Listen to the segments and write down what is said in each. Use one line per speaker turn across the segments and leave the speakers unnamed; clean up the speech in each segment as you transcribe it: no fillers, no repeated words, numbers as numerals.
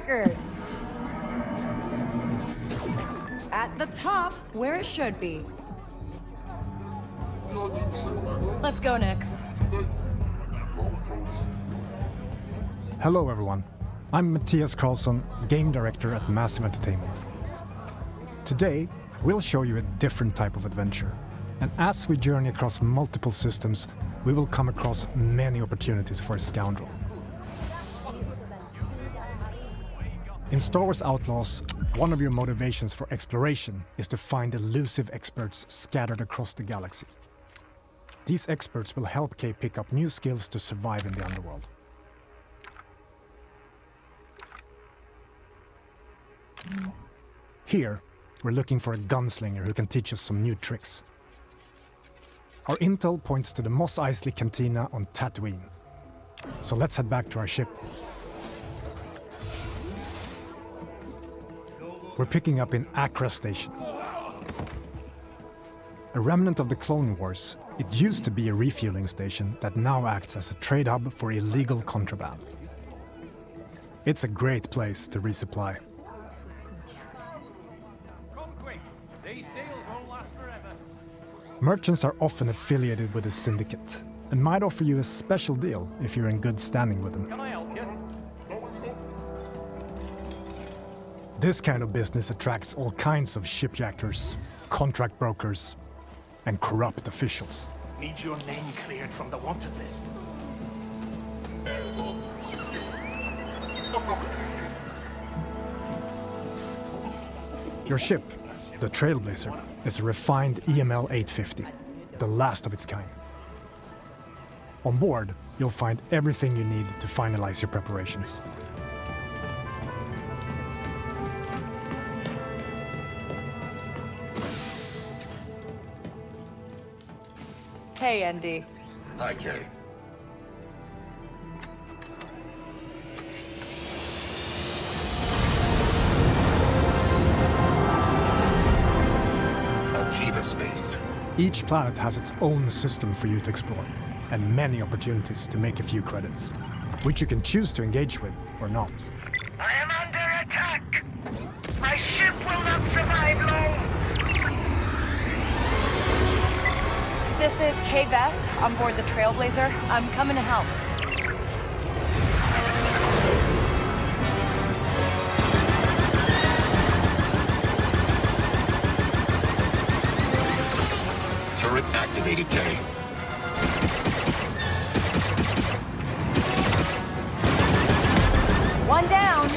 record. At the top, where it should be. Let's go, Nick.
Hello everyone, I'm Matthias Karlsson, Game Director at Massive Entertainment. Today, we'll show you a different type of adventure, and as we journey across multiple systems, we will come across many opportunities for a scoundrel. In Star Wars Outlaws, one of your motivations for exploration is to find elusive experts scattered across the galaxy. These experts will help Kay pick up new skills to survive in the underworld. Here, we're looking for a gunslinger who can teach us some new tricks. Our intel points to the Mos Eisley Cantina on Tatooine. So let's head back to our ship. We're picking up in Accra Station. A remnant of the Clone Wars, it used to be a refueling station that now acts as a trade hub for illegal contraband. It's a great place to resupply. Merchants are often affiliated with a syndicate and might offer you a special deal if you're in good standing with them.
Can I help you?
This kind of business attracts all kinds of shipjackers, contract brokers, and corrupt officials.
Need your name cleared from the wanted list.
Your ship, the Trailblazer, is a refined EML 850, the last of its kind. On board, you'll find everything you need to finalize your preparations.
Hey, Andy.
Hi, Kay.
Each planet has its own system for you to explore, and many opportunities to make a few credits, which you can choose to engage with or not.
I am under attack! My ship will not survive long!
This is Kay Vess on board the Trailblazer. I'm coming to help.
Turret activated, Kay.
One down.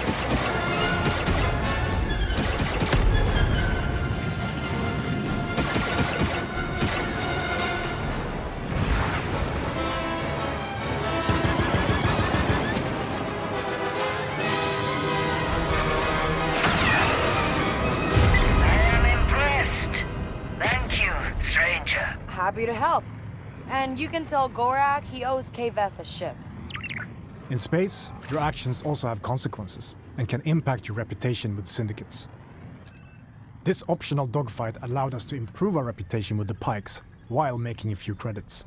Happy to help. And you can tell Gorak he owes Kay Vess a ship.
In space, your actions also have consequences and can impact your reputation with syndicates. This optional dogfight allowed us to improve our reputation with the Pikes while making a few credits.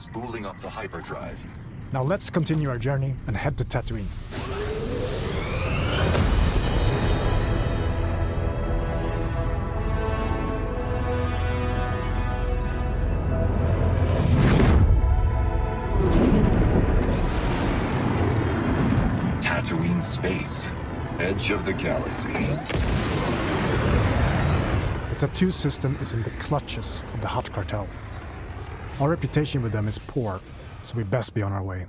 Spooling up the hyperdrive.
Now let's continue our journey and head to Tatooine.
Space, edge of the galaxy.
The Tattoo system is in the clutches of the Hutt cartel. Our reputation with them is poor, so we best be on our way.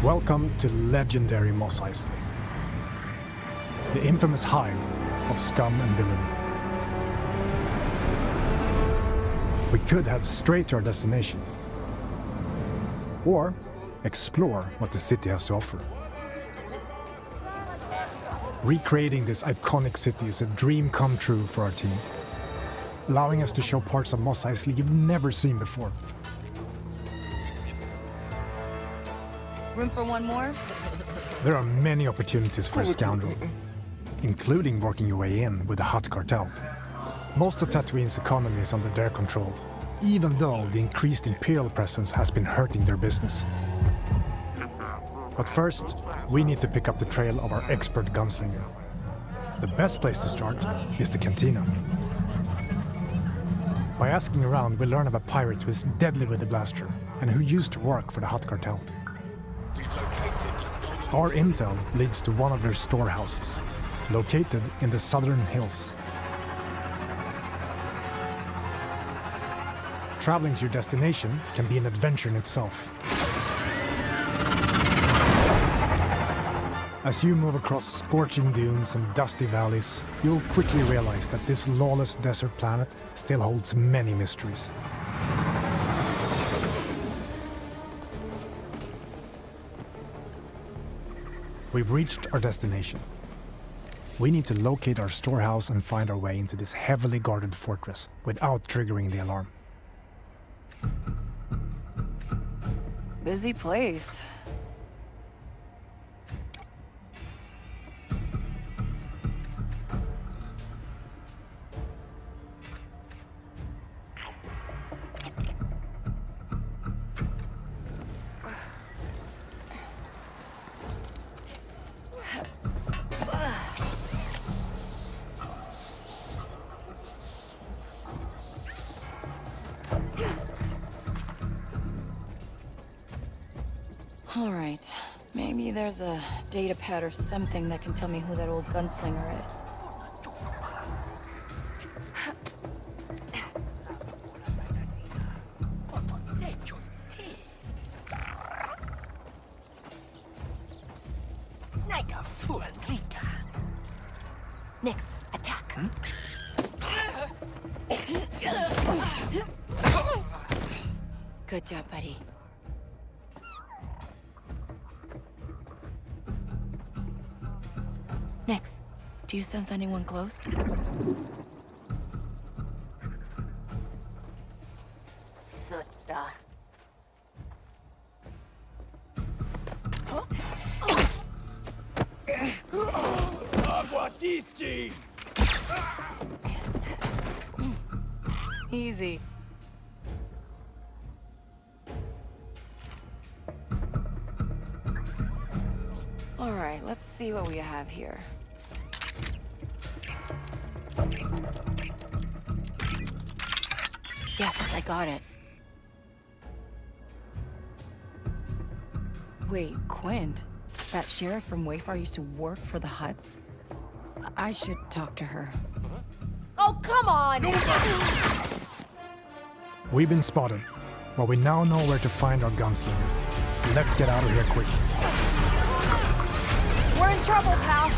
Welcome to legendary Mos Eisley, the infamous hive of scum and villainy. We could head straight to our destination, or explore what the city has to offer. Recreating this iconic city is a dream come true for our team, allowing us to show parts of Mos Eisley you've never seen before.
Room for one more?
There are many opportunities for a scoundrel, including working your way in with the Hutt cartel. Most of Tatooine's economy is under their control, even though the increased Imperial presence has been hurting their business. But first, we need to pick up the trail of our expert gunslinger. The best place to start is the cantina. By asking around, we learn of a pirate who is deadly with a blaster and who used to work for the Hutt cartel. Our intel leads to one of their storehouses, located in the southern hills. Traveling to your destination can be an adventure in itself. As you move across scorching dunes and dusty valleys, you'll quickly realize that this lawless desert planet still holds many mysteries. We've reached our destination. We need to locate our storehouse and find our way into this heavily guarded fortress without triggering the alarm.
Busy place. All right. Maybe there's a data pad or something that can tell me who that old gunslinger is.
Next, attack.
Good job, buddy. Next, do you sense anyone close?
Sutta.
Easy. All right, let's see what we have here. Yes, I got it. Wait, Quint? That sheriff from Wayfar used to work for the Hutts? I should talk to her.
Oh, come on!
We've been spotted, but we now know where to find our gunslinger. Let's get out of here quick.
We're in trouble, pal.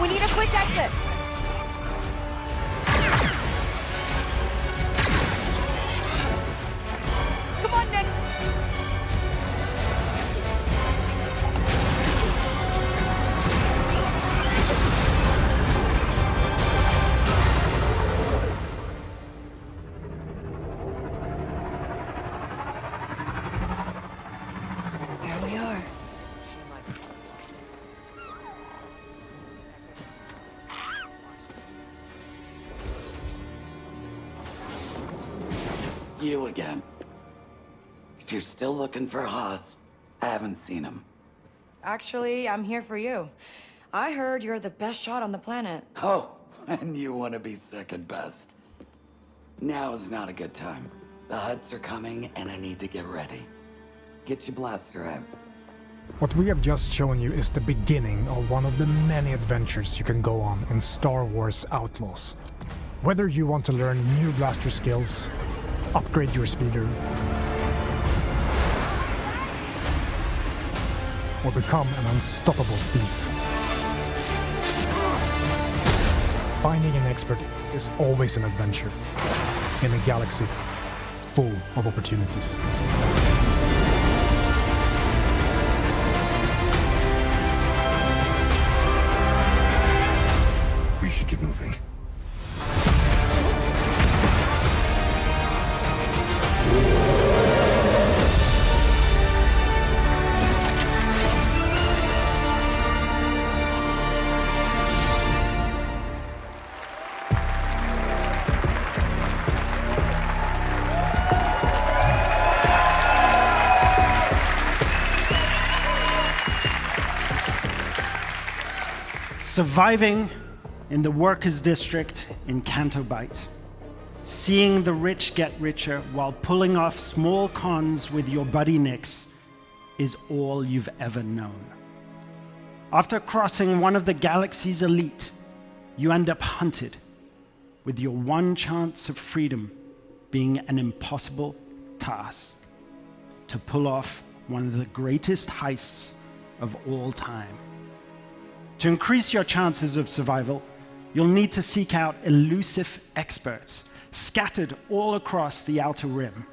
We need a quick exit. Come on, Nick. There we are.
You again. If you're still looking for Haas, I haven't seen him.
Actually, I'm here for you. I heard you're the best shot on the planet.
Oh, and you want to be second best. Now is not a good time. The Hutts are coming, and I need to get ready. Get your blaster out.
What we have just shown you is the beginning of one of the many adventures you can go on in Star Wars Outlaws. Whether you want to learn new blaster skills, upgrade your speeder, or become an unstoppable thief. Finding an expert is always an adventure in a galaxy full of opportunities.
We should get moving.
Surviving in the workers' district in Canto Bight. Seeing the rich get richer while pulling off small cons with your buddy Nix is all you've ever known. After crossing one of the galaxy's elite, you end up hunted, with your one chance of freedom being an impossible task: to pull off one of the greatest heists of all time. To increase your chances of survival, you'll need to seek out elusive experts scattered all across the Outer Rim.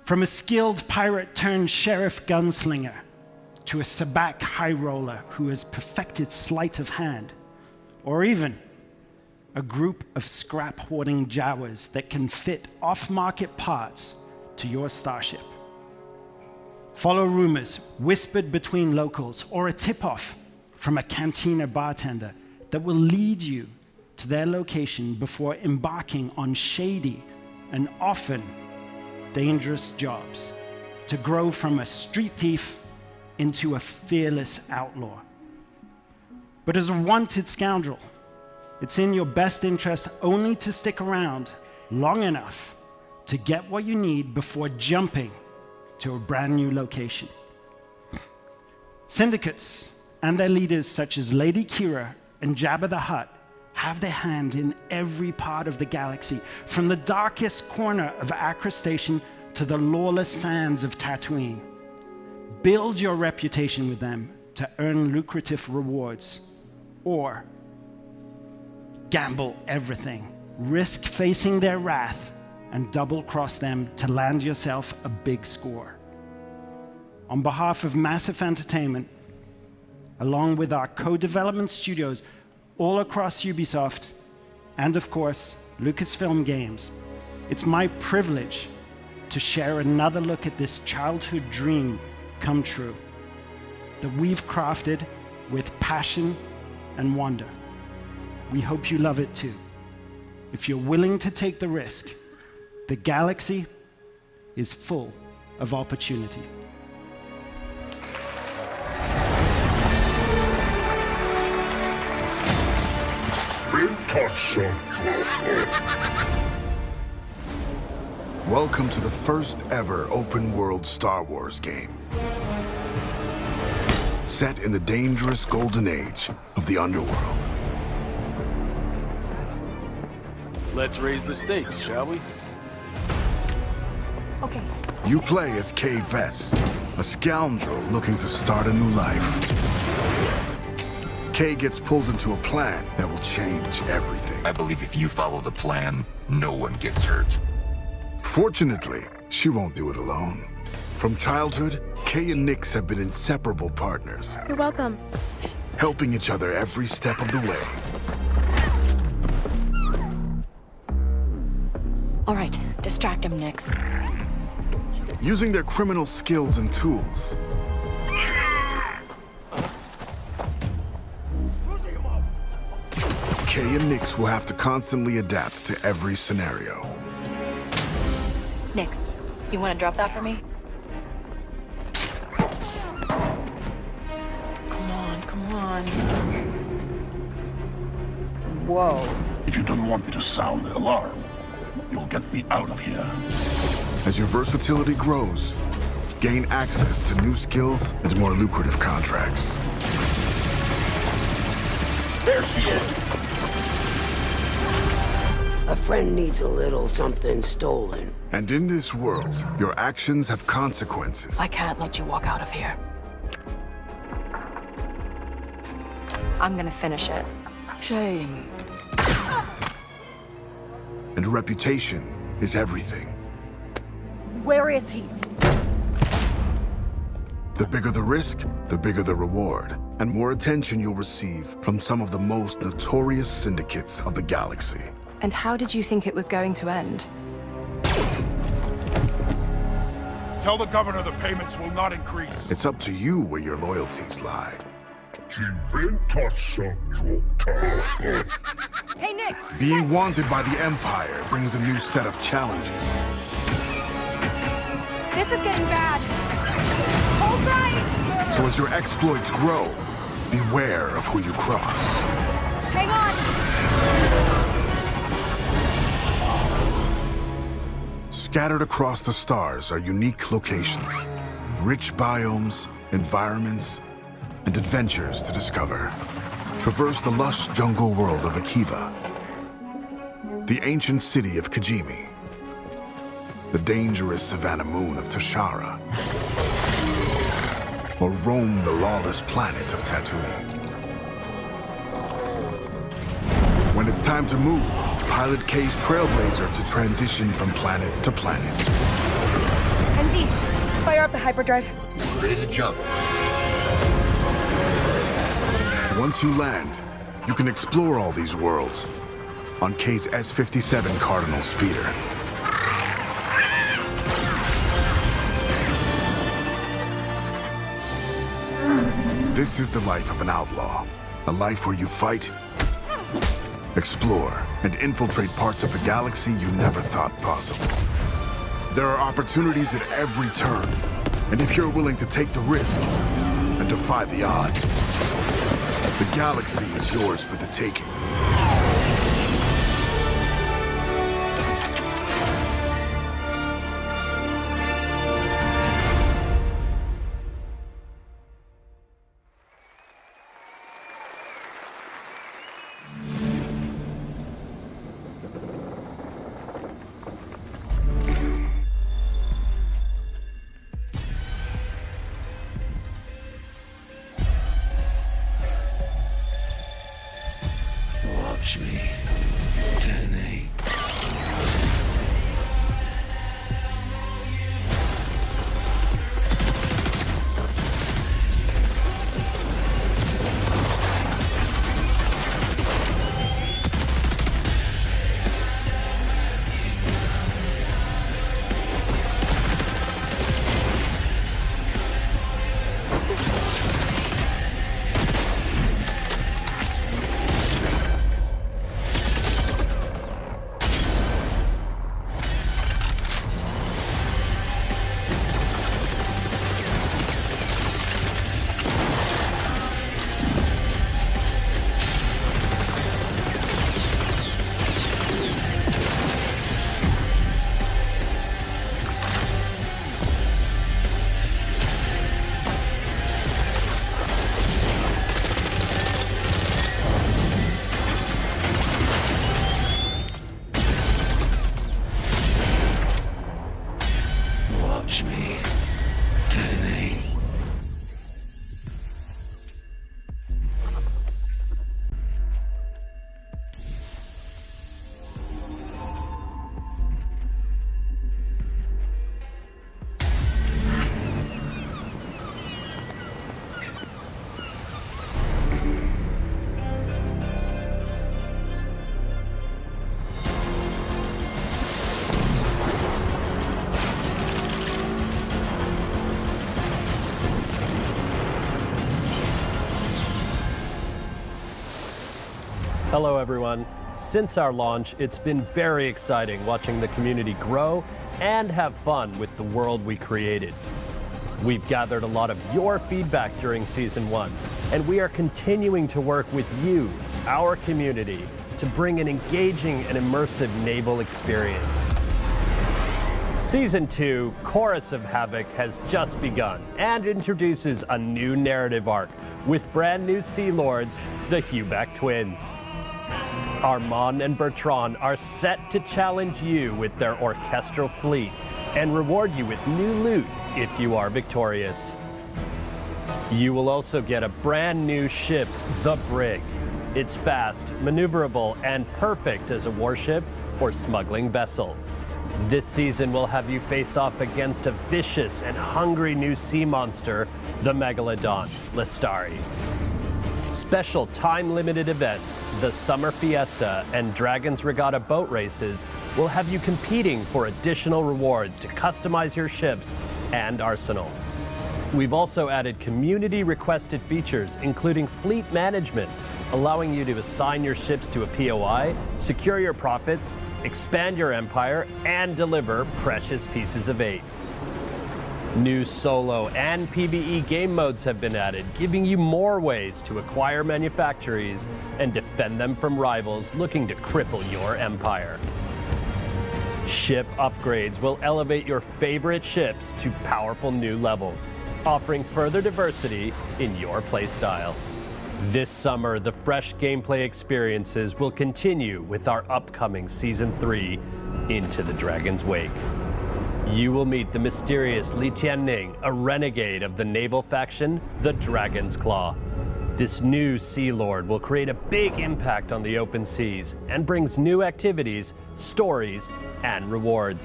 From a skilled pirate-turned-sheriff gunslinger to a sabacc high roller who has perfected sleight of hand, or even a group of scrap-hoarding Jawas that can fit off-market parts to your starship. Follow rumors whispered between locals or a tip-off from a cantina bartender that will lead you to their location before embarking on shady and often dangerous jobs to grow from a street thief into a fearless outlaw. But as a wanted scoundrel, it's in your best interest only to stick around long enough to get what you need before jumping to a brand new location. Syndicates and their leaders such as Lady Kira and Jabba the Hutt have their hand in every part of the galaxy, from the darkest corner of Acre Station to the lawless sands of Tatooine. Build your reputation with them to earn lucrative rewards, or gamble everything, risk facing their wrath, and double-cross them to land yourself a big score. On behalf of Massive Entertainment, along with our co-development studios all across Ubisoft, and of course, Lucasfilm Games, it's my privilege to share another look at this childhood dream come true, that we've crafted with passion and wonder. We hope you love it too. If you're willing to take the risk, the galaxy is full of opportunity.
Welcome to the first ever open world Star Wars game. Set in the dangerous golden age of the underworld.
Let's raise the stakes, shall we?
Okay.
You play as Kay Vess, a scoundrel looking to start a new life. Kay gets pulled into a plan that will change everything.
I believe if you follow the plan, no one gets hurt.
Fortunately, she won't do it alone. From childhood, Kay and Nix have been inseparable partners.
You're welcome.
Helping each other every step of the way.
All right, distract him, Nix.
Using their criminal skills and tools. Kay and Nix will have to constantly adapt to every scenario.
Nix, you want to drop that for me? Come on. Whoa.
If you don't want me to sound the alarm, you'll get me out of here.
As your versatility grows, gain access to new skills and more lucrative contracts.
There she is.
A friend needs a little something stolen.
And in this world, your actions have consequences.
I can't let you walk out of here.
I'm gonna finish it.
Shame.
And reputation is everything.
Where is he?
The bigger the risk, the bigger the reward, and more attention you'll receive from some of the most notorious syndicates of the galaxy.
And how did you think it was going to end?
Tell the governor the payments will not increase.
It's up to you where your loyalties lie.
Hey, Nick!
Being wanted by the Empire brings a new set of challenges.
This is getting bad. Hold tight!
So as your exploits grow, beware of who you cross.
Hang on!
Scattered across the stars are unique locations, rich biomes, environments, and adventures to discover. Traverse the lush jungle world of Akiva, the ancient city of Kijimi, the dangerous savannah moon of Tashara, or roam the lawless planet of Tatooine. When it's time to move, pilot K's Trailblazer to transition from planet to planet.
MD, fire up the hyperdrive.
Ready to jump.
Once you land, you can explore all these worlds on K's S-57 Cardinal speeder. This is the life of an outlaw, a life where you fight, explore, and infiltrate parts of the galaxy you never thought possible. There are opportunities at every turn, and if you're willing to take the risk and defy the odds, the galaxy is yours for the taking.
Watch me. Detonate. Watch me. Detonate.
Hello everyone. Since our launch, it's been very exciting watching the community grow and have fun with the world we created. We've gathered a lot of your feedback during Season 1, and we are continuing to work with you, our community, to bring an engaging and immersive naval experience. Season 2, Chorus of Havoc, has just begun and introduces a new narrative arc with brand new Sea Lords, the Huback Twins. Armand and Bertrand are set to challenge you with their orchestral fleet and reward you with new loot if you are victorious. You will also get a brand new ship, the Brig. It's fast, maneuverable, and perfect as a warship or smuggling vessel. This season will have you face off against a vicious and hungry new sea monster, the Megalodon, Lestari. Special time-limited events, the Summer Fiesta and Dragon's Regatta boat races will have you competing for additional rewards to customize your ships and arsenal. We've also added community-requested features, including fleet management, allowing you to assign your ships to a POI, secure your profits, expand your empire, and deliver precious pieces of aid. New solo and PvE game modes have been added, giving you more ways to acquire manufactories and defend them from rivals looking to cripple your empire. Ship upgrades will elevate your favorite ships to powerful new levels, offering further diversity in your playstyle. This summer, the fresh gameplay experiences will continue with our upcoming Season 3, Into the Dragon's Wake. You will meet the mysterious Li Tianning, a renegade of the naval faction, the Dragon's Claw. This new Sea Lord will create a big impact on the open seas and brings new activities, stories, and rewards.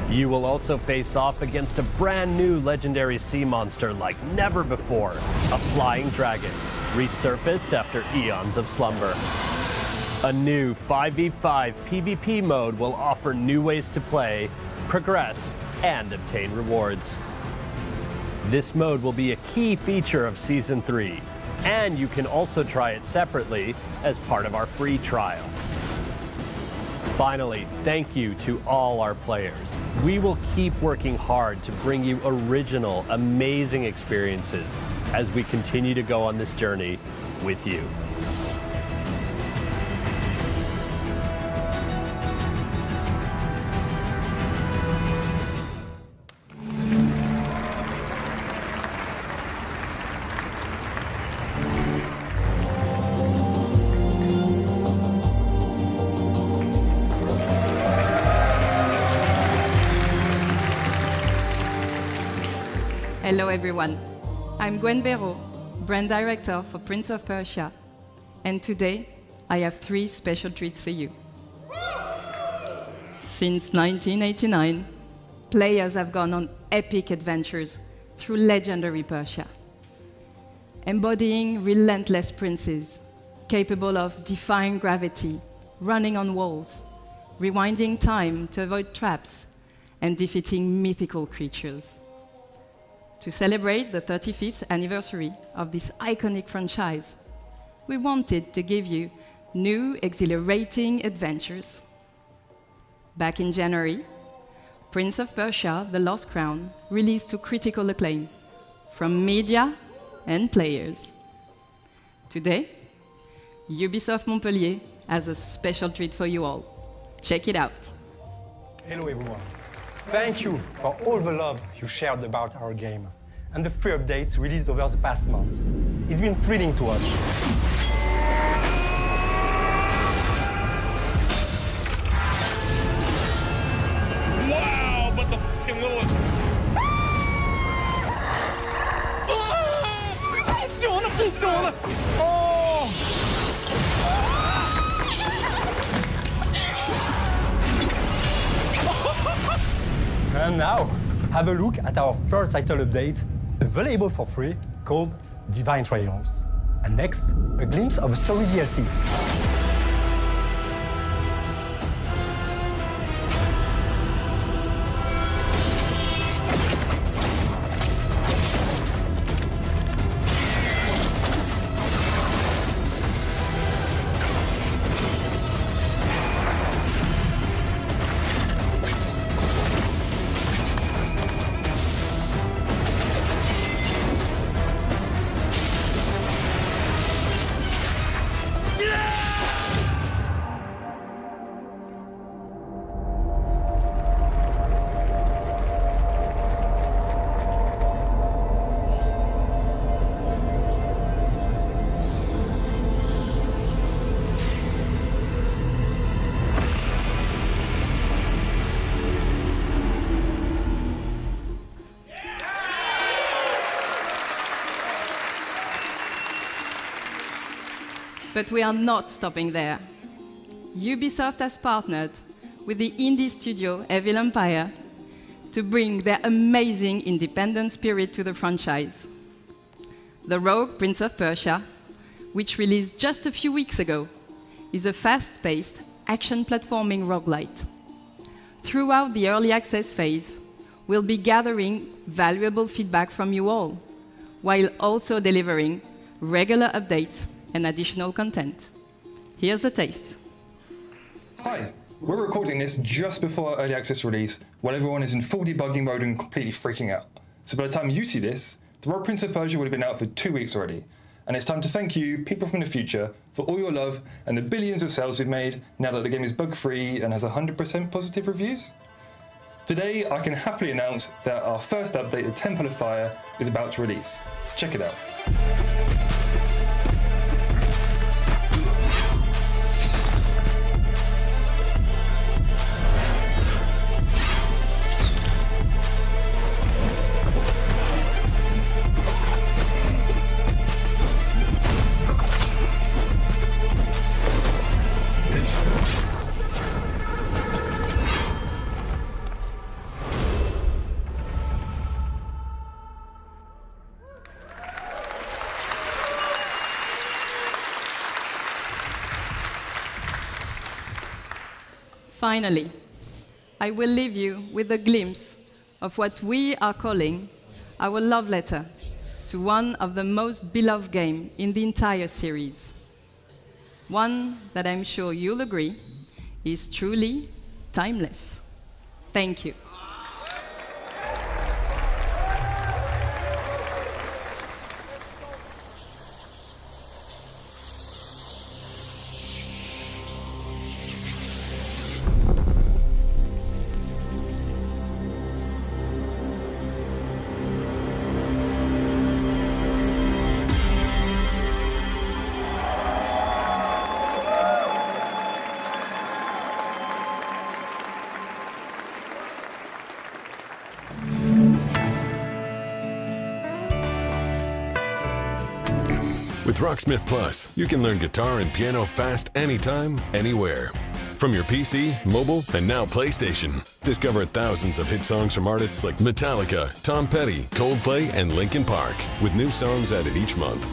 You will also face off against a brand new legendary sea monster like never before, a flying dragon, resurfaced after eons of slumber. A new 5v5 PvP mode will offer new ways to play, progress, and obtain rewards. This mode will be a key feature of Season 3, and you can also try it separately as part of our free trial. Finally, thank you to all our players. We will keep working hard to bring you original, amazing experiences as we continue to go on this journey with you.
Hello everyone, I'm Gwen Béraud, Brand Director for Prince of Persia, and today I have 3 special treats for you. Since 1989, players have gone on epic adventures through legendary Persia, embodying relentless princes, capable of defying gravity, running on walls, rewinding time to avoid traps, and defeating mythical creatures. To celebrate the 35th anniversary of this iconic franchise, we wanted to give you new, exhilarating adventures. Back in January, Prince of Persia: The Lost Crown released to critical acclaim from media and players. Today, Ubisoft Montpellier has a special treat for you all. Check it out.
Hello everyone. Thank you for all the love you shared about our game and the free updates released over the past month. It's been thrilling to watch.
Wow, but the f***ing Lewis. He's doing it! Oh!
And now, have a look at our first title update, available for free, called Divine Trials. And next, a glimpse of a story DLC.
Yeah!
But we are not stopping there. Ubisoft has partnered with the indie studio Evil Empire to bring their amazing independent spirit to the franchise. The Rogue Prince of Persia, which released just a few weeks ago, is a fast-paced action platforming roguelite. Throughout the early access phase, we'll be gathering valuable feedback from you all, while also delivering regular updates and additional content. Here's a taste.
Hi, we're recording this just before our early access release, while everyone is in full debugging mode and completely freaking out. So by the time you see this, The Rogue Prince of Persia would have been out for 2 weeks already. And it's time to thank you, people from the future, for all your love and the billions of sales we've made now that the game is bug-free and has 100% positive reviews. Today, I can happily announce that our first update, the Temple of Fire, is about to release. Check it out.
Finally, I will leave you with a glimpse of what we are calling our love letter to one of the most beloved games in the entire series. One that I'm sure you'll agree is truly timeless. Thank you.
With Rocksmith Plus, you can learn guitar and piano fast anytime, anywhere. From your PC, mobile, and now PlayStation. Discover thousands of hit songs from artists like Metallica, Tom Petty, Coldplay, and Linkin Park, with new songs added each month.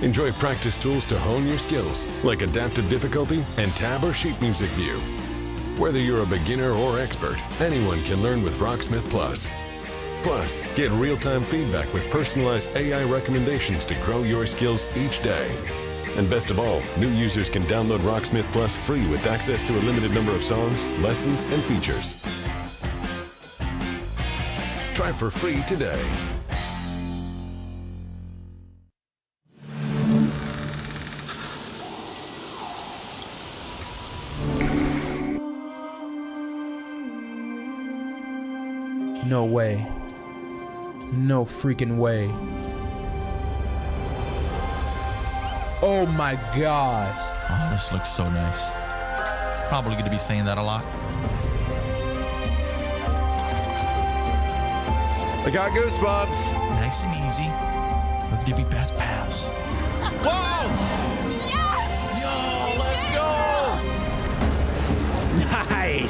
Enjoy practice tools to hone your skills, like adaptive difficulty and tab or sheet music view. Whether you're a beginner or expert, anyone can learn with Rocksmith Plus. Plus, get real-time feedback with personalized AI recommendations to grow your skills each day. And best of all, new users can download Rocksmith Plus free with access to a limited number of songs, lessons, and features. Try for free today.
No way. No freaking way. Oh my god.
Oh, this looks so nice. Probably going to be saying that a lot.
I got goosebumps.
Nice and easy. We're going to be best pals.
Whoa!
Yo, let's go!
Nice.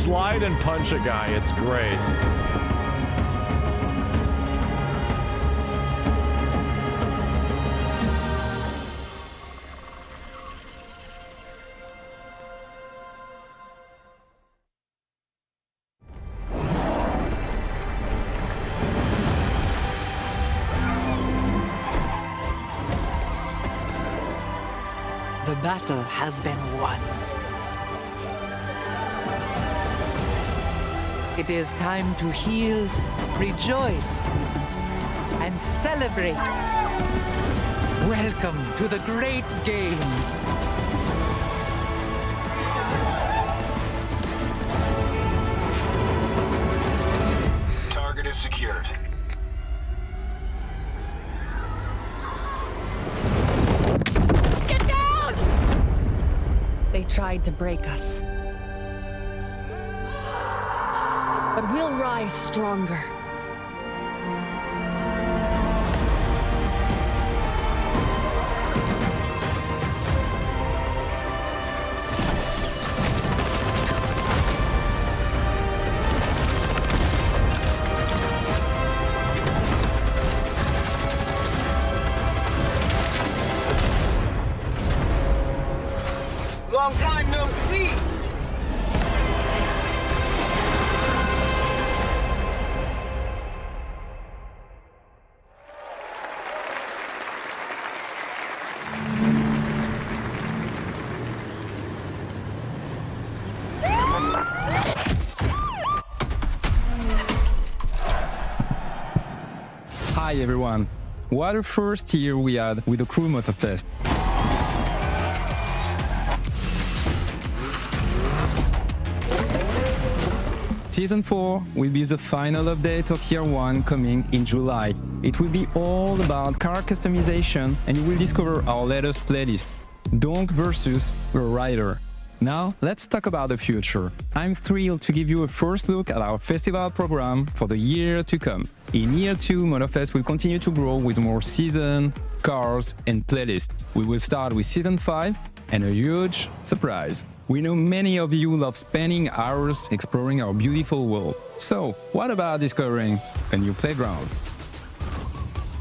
Slide and punch a guy, it's great.
The battle has been won. It is time to heal, rejoice, and celebrate. Welcome to the great game.
Target is secured.
Get down! They tried to break us.
but we'll rise stronger.
Long time no see!
Hi everyone. What a first year we had with the Crew Motorfest. Season 4 will be the final update of Year 1 coming in July. It will be all about car customization and you will discover our latest playlist, Donk versus a Rider. Now, let's talk about the future. I'm thrilled to give you a first look at our festival program for the year to come. In Year 2, Motorfest will continue to grow with more seasons, cars and playlists. We will start with Season 5 and a huge surprise. We know many of you love spending hours exploring our beautiful world. So, what about discovering a new playground?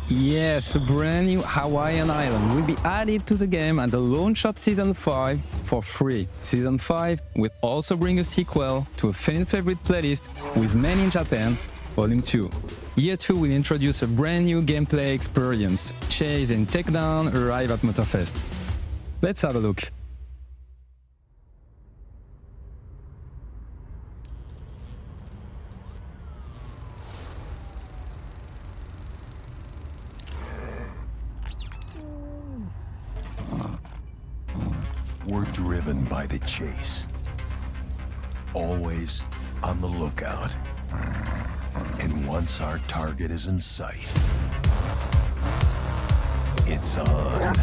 Yes, a brand new Hawaiian island will be added to the game at the launch of Season 5 for free. Season 5 will also bring a sequel to a fan favorite playlist with Men in Japan, Volume 2. Year 2 will introduce a brand new gameplay experience. Chase and Takedown arrive at Motorfest. Let's have a look.
We're driven by the chase. Always on the lookout. And once our target is in sight, it's on.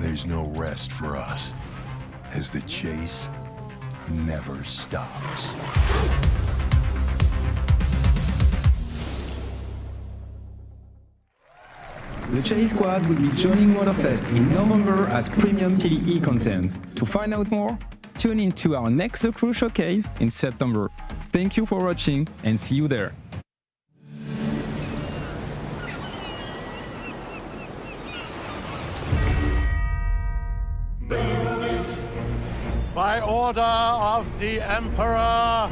There's no rest for us, as the chase never stops.
The Chase Squad will be joining Motorfest in November as premium TDE content. To find out more, tune in to our next The Crew Showcase in September. Thank you for watching and see you there.
By order of the Emperor,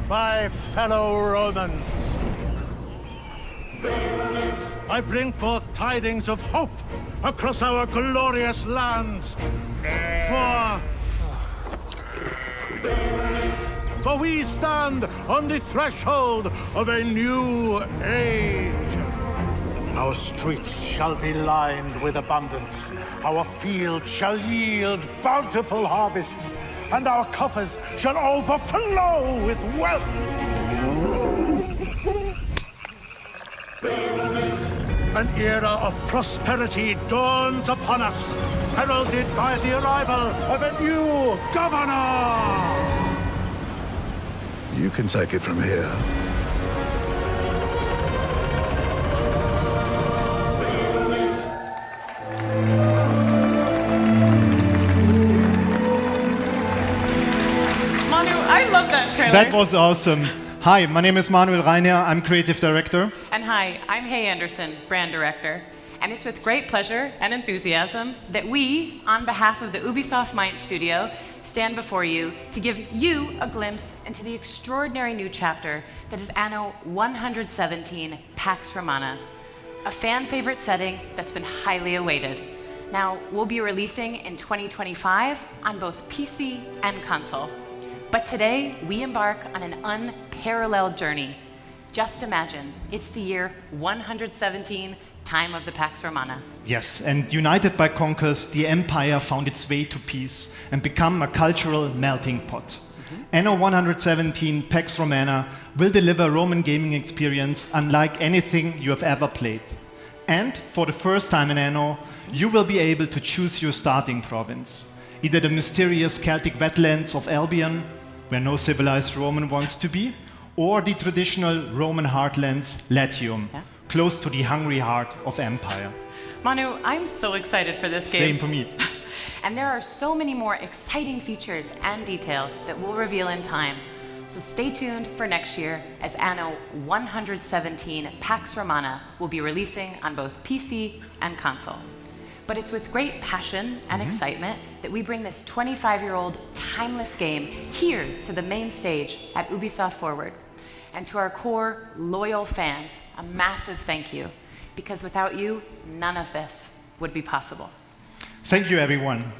my fellow Romans, I bring forth tidings of hope across our glorious lands. For we stand on the threshold of a new age. Our streets shall be lined with abundance. Our fields shall yield bountiful harvests, and our coffers shall overflow with wealth. An era of prosperity dawns upon us, heralded by the arrival of a new governor.
You can take it from here.
I love that trailer.
That was awesome. Hi, my name is Manuel Reiner. I'm creative director.
And hi, I'm Hay Anderson, brand director.
And it's with great pleasure and enthusiasm that we, on behalf of the Ubisoft Mind Studio, stand before you to give you a glimpse into the extraordinary new chapter that is Anno 117 Pax Romana, a fan-favorite setting that's been highly awaited. Now, we'll be releasing in 2025 on both PC and console. But today, we embark on an unparalleled journey. Just imagine, it's the year 117, time of the Pax Romana.
Yes, and united by conquest, the Empire found its way to peace and become a cultural melting pot. Anno 117 Pax Romana will deliver a Roman gaming experience unlike anything you have ever played. And for the first time in Anno, you will be able to choose your starting province. Either the mysterious Celtic wetlands of Albion, where no civilized Roman wants to be, or the traditional Roman heartlands, Latium, close to the hungry heart of Empire.
Manu, I'm so excited for this game.
Same for me.
And there are so many more exciting features and details that we'll reveal in time. So stay tuned for next year as Anno 117 Pax Romana will be releasing on both PC and console. But it's with great passion and excitement that we bring this 25-year-old timeless game here to the main stage at Ubisoft Forward. And to our core, loyal fans, a massive thank you, because without you, none of this would be possible.
Thank you, everyone.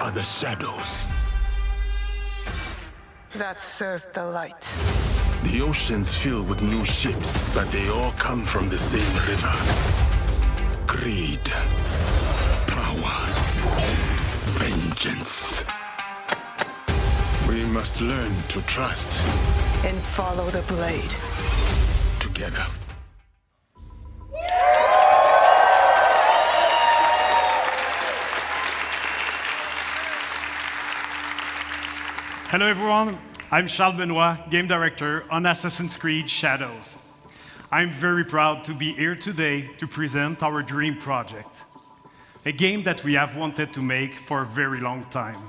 are the shadows.
That serves the light.
The ocean's filled with new ships, but they all come from the same river. Greed. Power. Vengeance. We must learn to trust.
And follow the blade.
Together.
Hello everyone, I'm Charles Benoit, Game Director on Assassin's Creed Shadows. I'm very proud to be here today to present our dream project, a game that we have wanted to make for a very long time.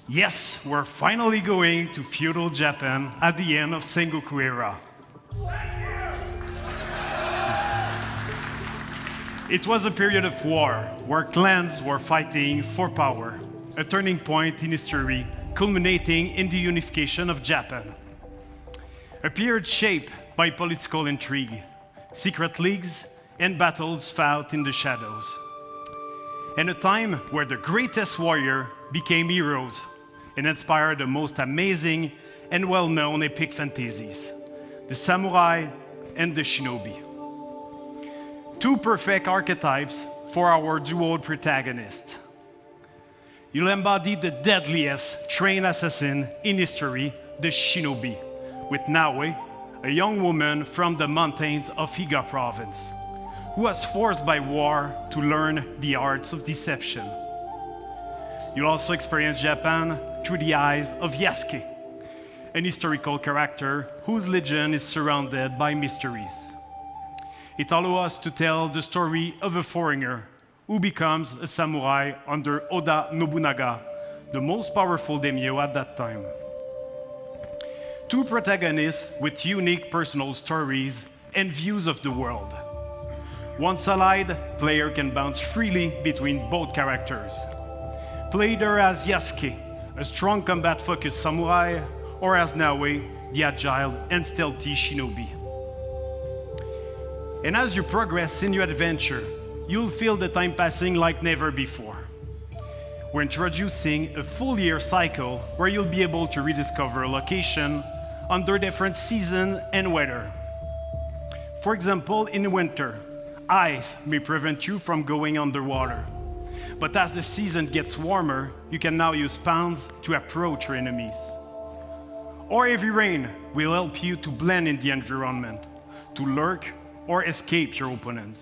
Yes, we're finally going to feudal Japan at the end of Sengoku era. It was a period of war, where clans were fighting for power, a turning point in history culminating in the unification of Japan. A period shaped by political intrigue, secret leagues, and battles fought in the shadows. And a time where the greatest warrior became heroes and inspired the most amazing and well-known epic fantasies, the samurai and the shinobi. Two perfect archetypes for our duo protagonists. You'll embody the deadliest trained assassin in history, the shinobi, with Naue, a young woman from the mountains of Iga province, who was forced by war to learn the arts of deception. You'll also experience Japan through the eyes of Yasuke, an historical character whose legend is surrounded by mysteries. It allows us to tell the story of a foreigner who becomes a samurai under Oda Nobunaga, the most powerful daimyo at that time. Two protagonists with unique personal stories and views of the world. Once allied, player can bounce freely between both characters. Play either as Yasuke, a strong combat-focused samurai, or as Naue, the agile and stealthy shinobi. And as you progress in your adventure, you'll feel the time passing like never before. We're introducing a full year cycle where you'll be able to rediscover a location under different seasons and weather. For example, in winter, ice may prevent you from going underwater. But as the season gets warmer, you can now use spawns to approach your enemies. Or heavy rain will help you to blend in the environment, to lurk or escape your opponents.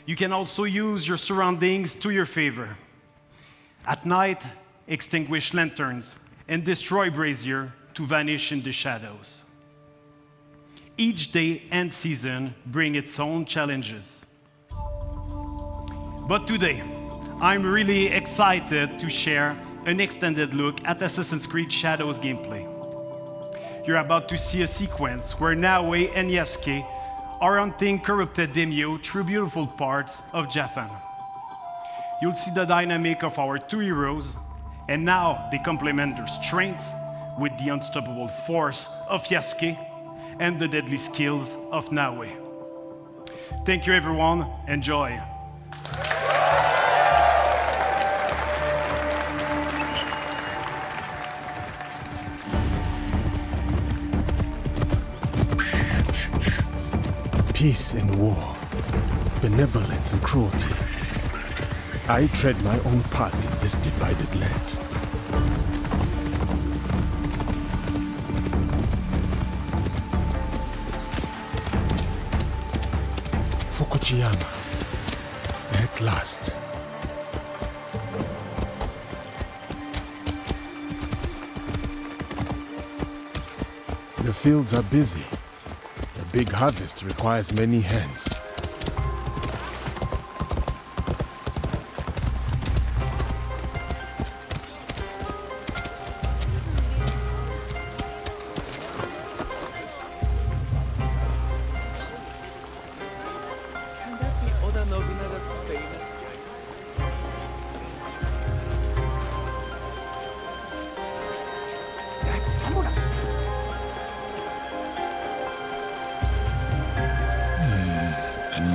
You can also use your surroundings to your favor. At night, extinguish lanterns and destroy brazier to vanish in the shadows. Each day and season bring its own challenges. But today, I'm really excited to share an extended look at Assassin's Creed Shadows gameplay. You're about to see a sequence where Naue and Yasuke are hunting corrupted daimyo through beautiful parts of Japan. You'll see the dynamic of our two heroes, and now they complement their strengths with the unstoppable force of Yasuke and the deadly skills of Naue. Thank you everyone, enjoy!
Peace and war, benevolence and cruelty. I tread my own path in this divided land. Fukuyama, at last. The fields are busy. A big harvest requires many hands.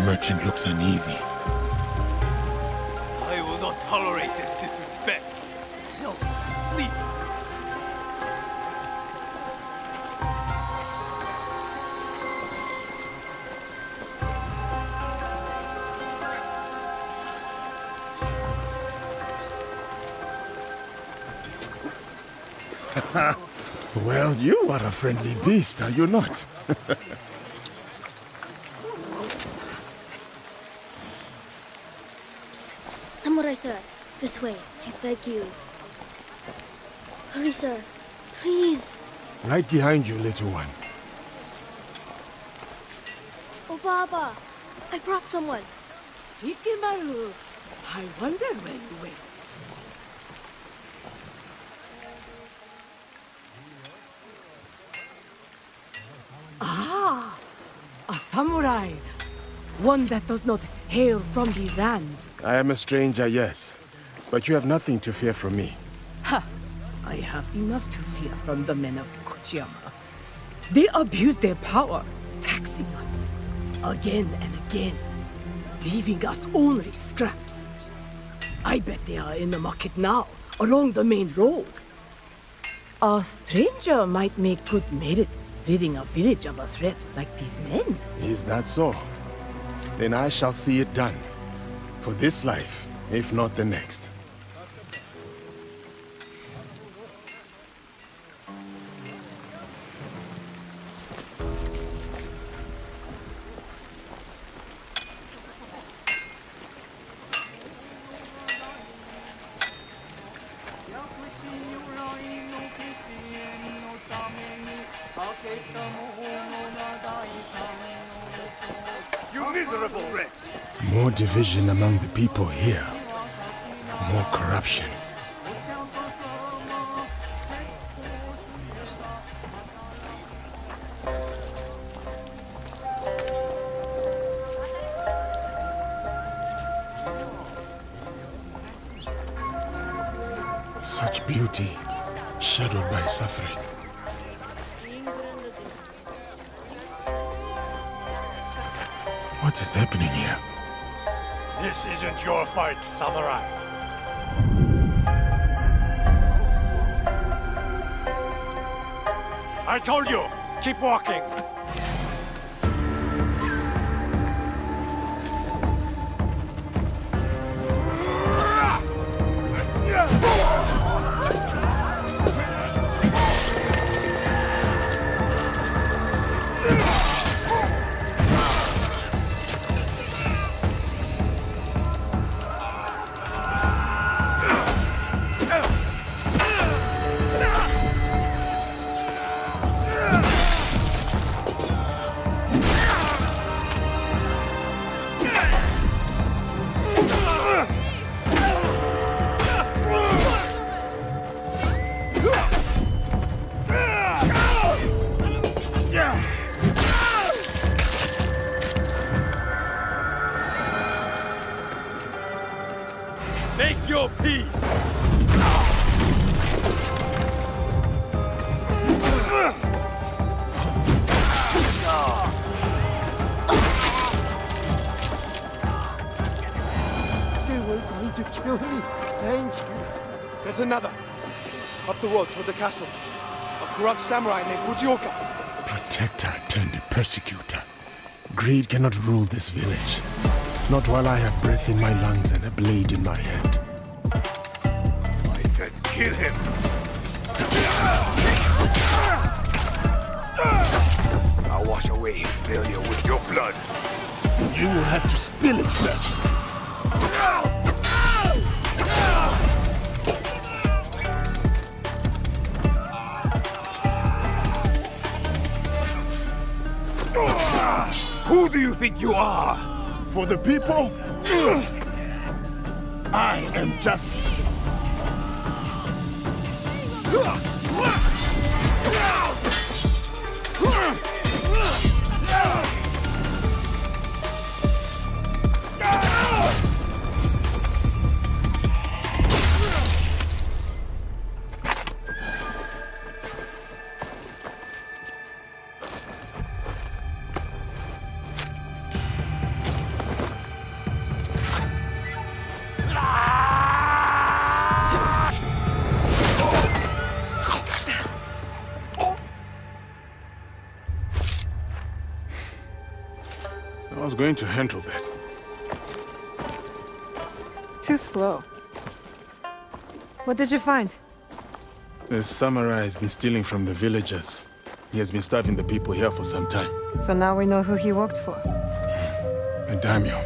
Merchant looks uneasy.
I will not tolerate
Well, you are a friendly beast, are you not?
Samurai sir, this way. I beg you. Hurry, sir. Please.
Right behind you, little one.
Oh, Baba. I brought someone.
Hikimaru, I wonder where you went. Ah, a samurai. One that does not hail from these lands.
I am a stranger, yes. But you have nothing to fear from me.
Ha! I have enough to fear from the men of Kochiyama. They abuse their power, taxing us again and again, leaving us only scraps. I bet they are in the market now, along the main road. A stranger might make good merit, ridding a village of a threat like these men.
Is that so? Then I shall see it done. For this life, if not the next.
You miserable wretch!
More division among the people here. More corruption. Such beauty, shadowed by suffering. What is happening here?
This isn't your fight, samurai. I told you, keep walking. Make your peace!
They were going to kill me. Thank you. There's another. Up the road toward the castle. A corrupt samurai named Fujioka.
Protector turned persecutor. Greed cannot rule this village. Not while I have breath in my lungs and a blade in my hand.
I said kill him! I'll wash away failure with your blood.
You will have to spill it first.
Who do you think you are?
For the people, I am justice. I was going to handle this.
Too slow. What did you find?
The samurai has been stealing from the villagers. He has been starving the people here for some time.
So now we know who he worked for.
A daimyo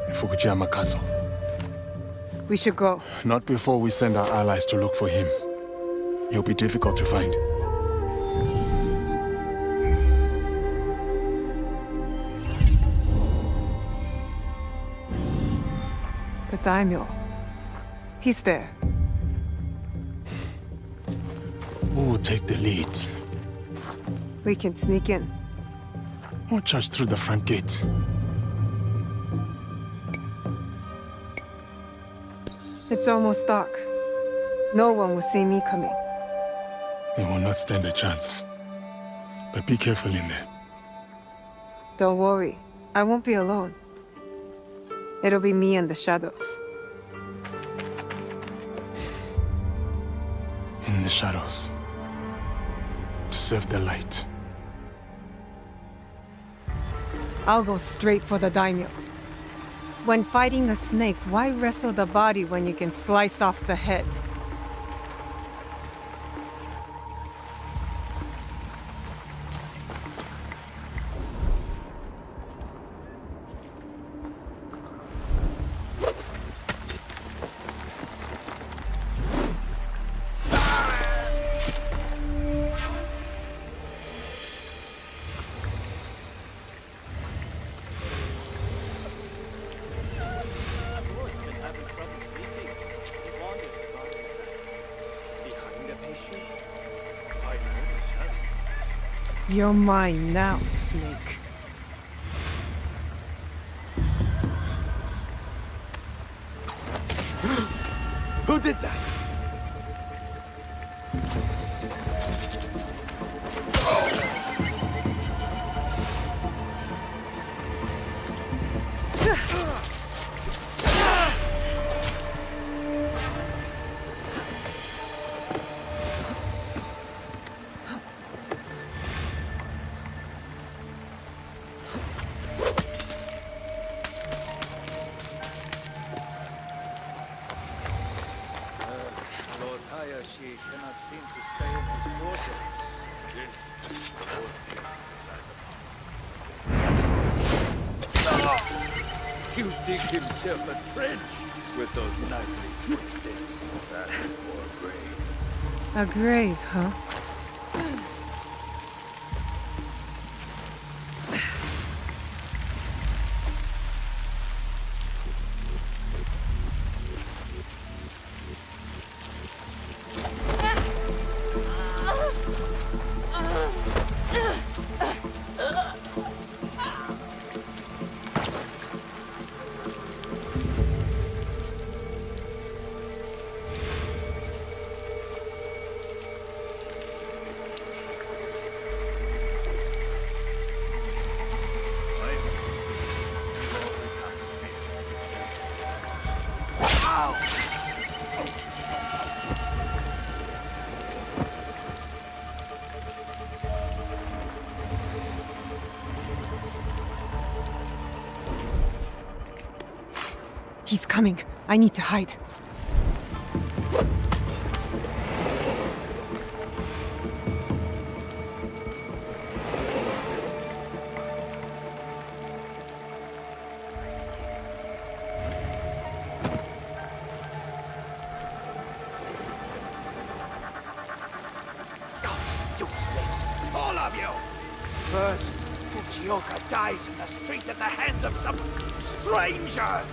in Fukuyama Castle.
We should go.
Not before we send our allies to look for him. He'll be difficult to find.
The daimyo. He's there.
Who will take the lead?
We can sneak in.
Or charge through the front gate.
It's almost dark. No one will see me coming.
They will not stand a chance. But be careful in there.
Don't worry. I won't be alone. It'll be me and the shadows.
In the shadows. To serve the light.
I'll go straight for the daimyo. When fighting a snake, why wrestle the body when you can slice off the head? You're mine now, Snake.
Who did that?
You dig himself a trench with those nightly footsteps. That's for a grave.
A grave, huh? He's coming. I need to hide.
All of you! First, Fujioka dies in the street at the hands of some stranger!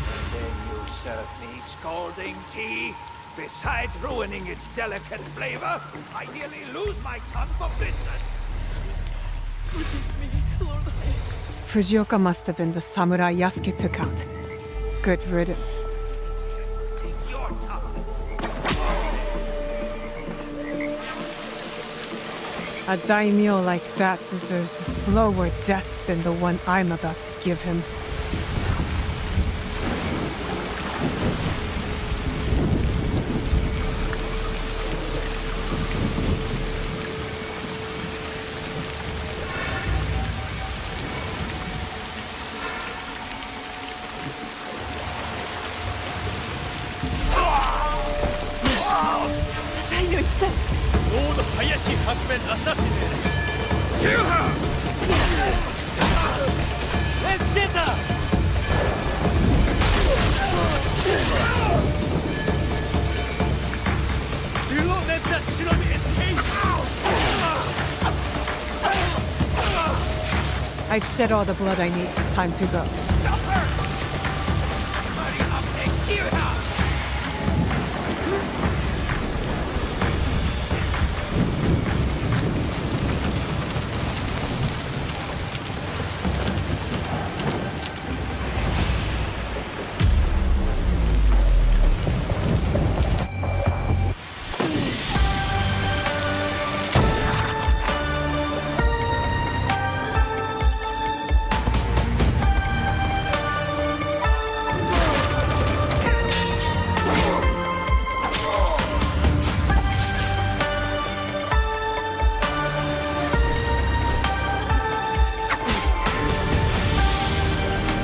And then you serve me scalding tea. Besides ruining its delicate flavor, I nearly lose my tongue for business.
Forgive me, Lord. Fujioka must have been the samurai Yasuke took out. Good riddance.
Your tongue.
A daimyo like that deserves a slower death than the one I'm about to give him.
Lord Hayashi has been assassinated. Kill her! Vendetta! Do not let that shinobi escape!
I've shed all the blood I need. Time to go.
Stop her! Hurry up and kill her!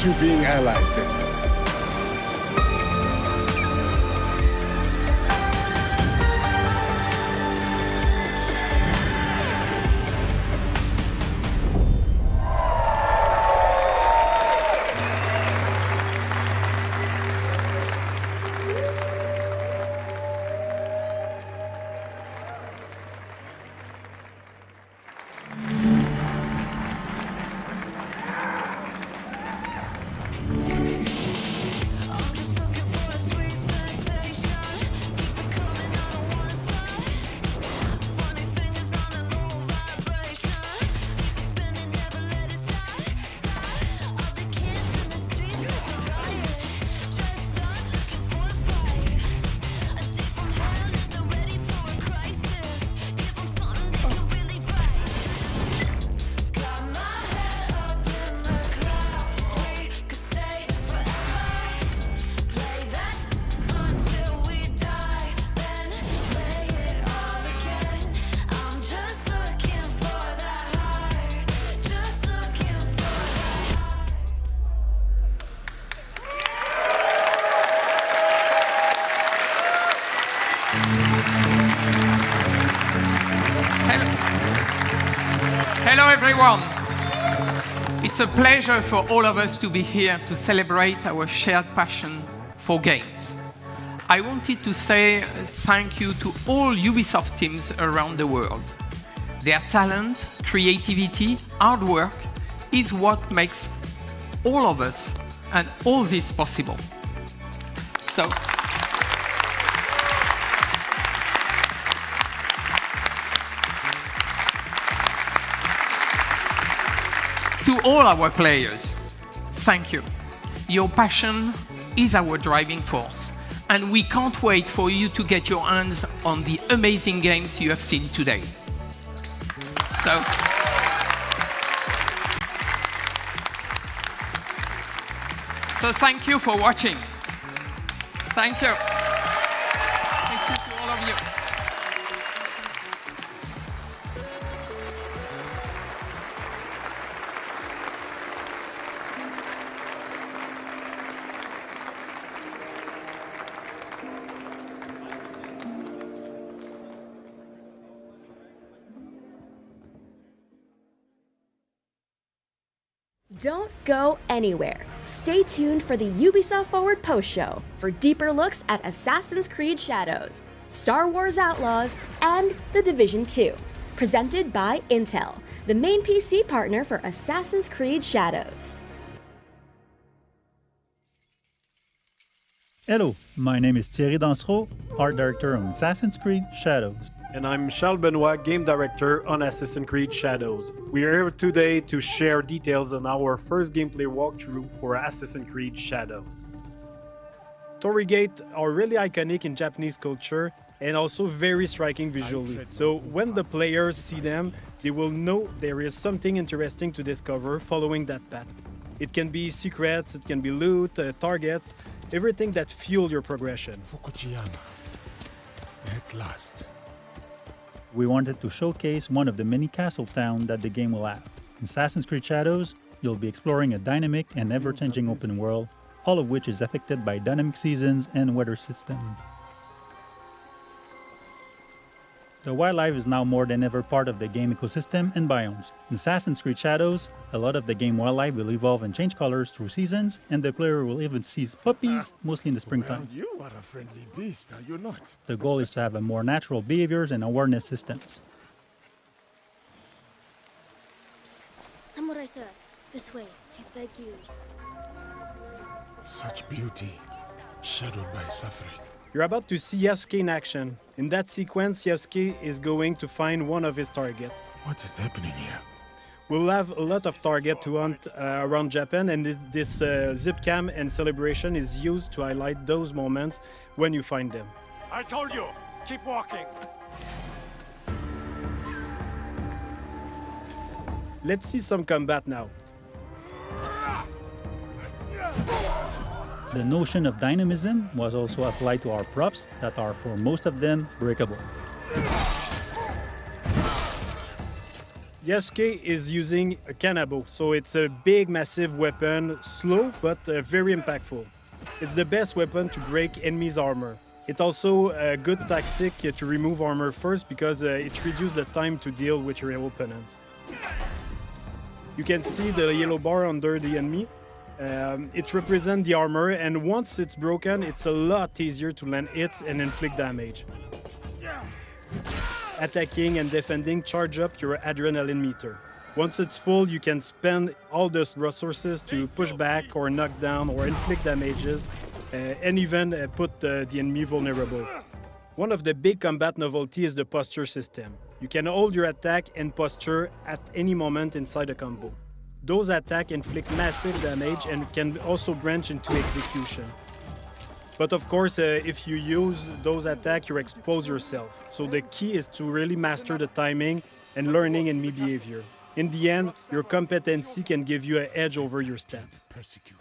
You being allies then.
Hello everyone. It's a pleasure for all of us to be here to celebrate our shared passion for games. I wanted to say thank you to all Ubisoft teams around the world. Their talent, creativity, hard work is what makes all of us and all this possible. So, to all our players, thank you. Your passion is our driving force, and we can't wait for you to get your hands on the amazing games you have seen today. So thank you for watching. Thank you. Thank you to all of you.
Don't go anywhere. Stay tuned for the Ubisoft Forward post-show for deeper looks at Assassin's Creed Shadows, Star Wars Outlaws, and The Division 2, presented by Intel, the main PC partner for Assassin's Creed Shadows.
Hello, my name is Thierry Dansereau, Art Director on Assassin's Creed Shadows.
And I'm Charles Benoit, Game Director on Assassin's Creed Shadows. We are here today to share details on our first gameplay walkthrough for Assassin's Creed Shadows. Torii gates are really iconic in Japanese culture and also very striking visually. So when the players see them, they will know there is something interesting to discover following that path. It can be secrets, it can be loot, targets, everything that fuel your progression.
Fukujiyama. At last.
We wanted to showcase one of the many castle towns that the game will have. In Assassin's Creed Shadows, you'll be exploring a dynamic and ever-changing open world, all of which is affected by dynamic seasons and weather systems. The wildlife is now more than ever part of the game ecosystem and biomes. In Assassin's Creed Shadows, a lot of the game wildlife will evolve and change colors through seasons, and the player will even see puppies, mostly in the springtime.
Well, you are a friendly beast, are you not?
The goal is to have a more natural behaviors and awareness systems.
Samurai sir, this way, I beg you.
Such beauty, shadowed by suffering.
You're about to see Yasuke in action. In that sequence, Yasuke is going to find one of his targets.
What is happening here?
We'll have a lot of targets to hunt around Japan, and this zip cam and celebration is used to highlight those moments when you find them.
I told you, keep walking.
Let's see some combat now.
The notion of dynamism was also applied to our props that are, for most of them, breakable.
Yasuke is using a kanabo, so it's a big, massive weapon, slow but very impactful. It's the best weapon to break enemies' armor. It's also a good tactic to remove armor first because it reduces the time to deal with your opponents. You can see the yellow bar under the enemy. It represents the armor, and once it's broken, it's a lot easier to land hits and inflict damage. Attacking and defending charge up your adrenaline meter. Once it's full, you can spend all those resources to push back or knock down or inflict damages, and even put the enemy vulnerable. One of the big combat novelty is the posture system. You can hold your attack and posture at any moment inside a combo. Those attacks inflict massive damage and can also branch into execution. But of course, if you use those attacks, you expose yourself. So the key is to really master the timing and learning enemy behavior. In the end, your competency can give you an edge over your stats.
Persecutor.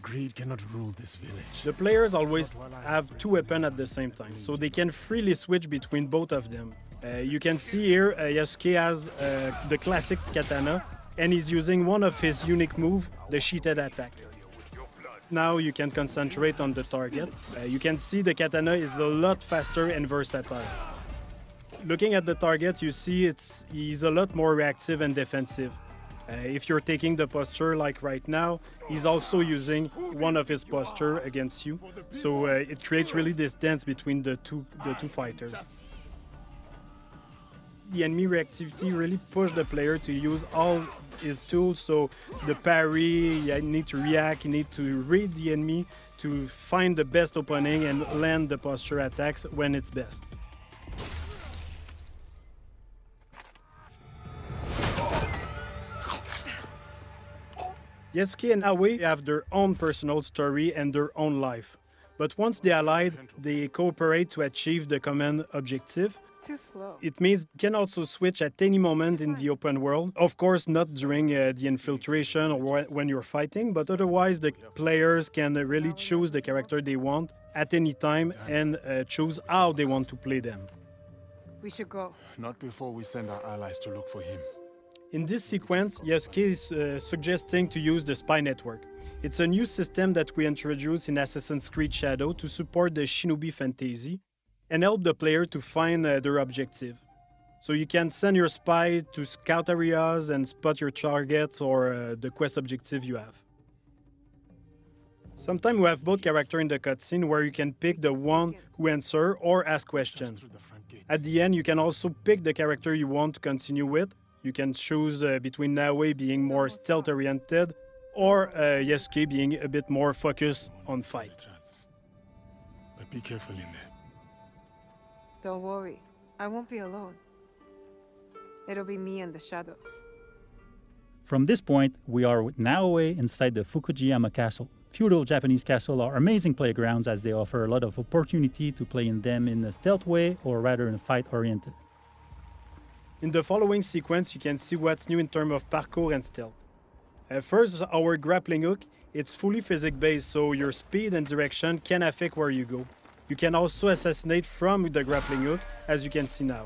Greed cannot rule this village.
The players always have two weapons at the same time, so they can freely switch between both of them. You can see here Yasuke has the classic katana, and he's using one of his unique moves, the sheeted attack. Now you can concentrate on the target. You can see the katana is a lot faster and versatile. Looking at the target, you see he's a lot more reactive and defensive. If you're taking the posture like right now, he's also using one of his posture against you. So it creates really this dance between the two fighters. The enemy reactivity really pushed the player to use all his tools, so the parry, you need to react, you need to read the enemy to find the best opening and land the posture attacks when it's best. Yasuke and Aoi have their own personal story and their own life, but once they allied, they cooperate to achieve the common objective.
Too slow.
It means you can also switch at any moment in the open world. Of course, not during the infiltration or when you're fighting, but otherwise the players can really choose the character they want at any time and choose how they want to play them.
We should go.
Not before we send our allies to look for him.
In this sequence, Yasuke is suggesting to use the spy network. It's a new system that we introduced in Assassin's Creed Shadow to support the shinobi fantasy and help the player to find their objective. So you can send your spy to scout areas and spot your targets or the quest objective you have. Sometimes we have both characters in the cutscene where you can pick the one who answers or ask questions. At the end, you can also pick the character you want to continue with. You can choose between Naoe being more stealth-oriented or Yasuke being a bit more focused on fight.
But be careful in there.
Don't worry, I won't be alone. It'll be me and the shadows.
From this point, we are with Naoe inside the Fukujiyama Castle. Feudal Japanese castles are amazing playgrounds as they offer a lot of opportunity to play in them in a stealth way or rather in a fight-oriented.
In the following sequence, you can see what's new in terms of parkour and stealth. First, our grappling hook. It's fully physics-based, so your speed and direction can affect where you go. You can also assassinate from the grappling hook, as you can see now.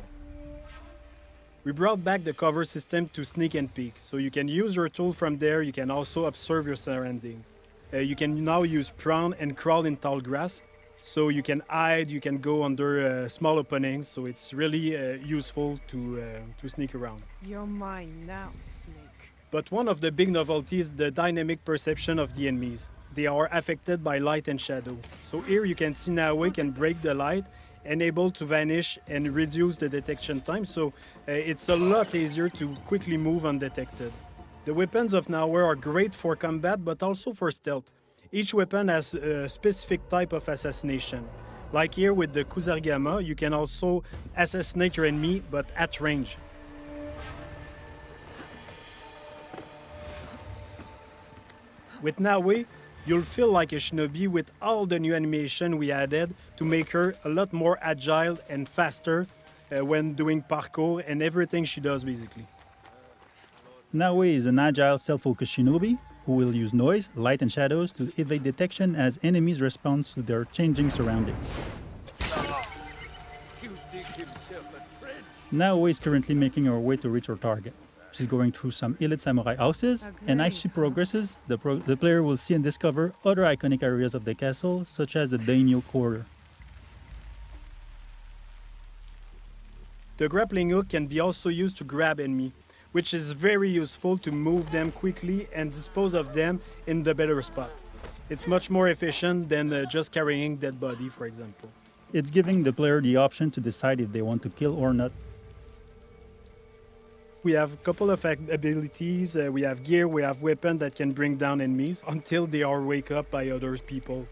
We brought back the cover system to sneak and peek, so you can use your tool from there. You can also observe your surrounding. You can now use prone and crawl in tall grass. So you can hide, you can go under small openings, so it's really useful to sneak around.
You're mine now, Snake.
But one of the big novelties is the dynamic perception of the enemies. They are affected by light and shadow. So here you can see Nawe can break the light and able to vanish and reduce the detection time, so it's a lot easier to quickly move undetected. The weapons of Nawe are great for combat but also for stealth. Each weapon has a specific type of assassination. Like here with the Kusarigama, you can also assassinate your enemy but at range. With Nawe, you'll feel like a shinobi with all the new animation we added to make her a lot more agile and faster when doing parkour and everything she does basically.
Nawe is an agile, self-focused shinobi who will use noise, light and shadows to evade detection as enemies respond to their changing surroundings. Nawe is currently making her way to reach her target. She's going through some elite samurai houses, and as she progresses, the player will see and discover other iconic areas of the castle, such as the daimyo quarter.
The grappling hook can be also used to grab enemy, which is very useful to move them quickly and dispose of them in the better spot. It's much more efficient than just carrying dead body, for example.
It's giving the player the option to decide if they want to kill or not.
We have a couple of abilities, we have gear, we have weapons that can bring down enemies until they are wake up by other people.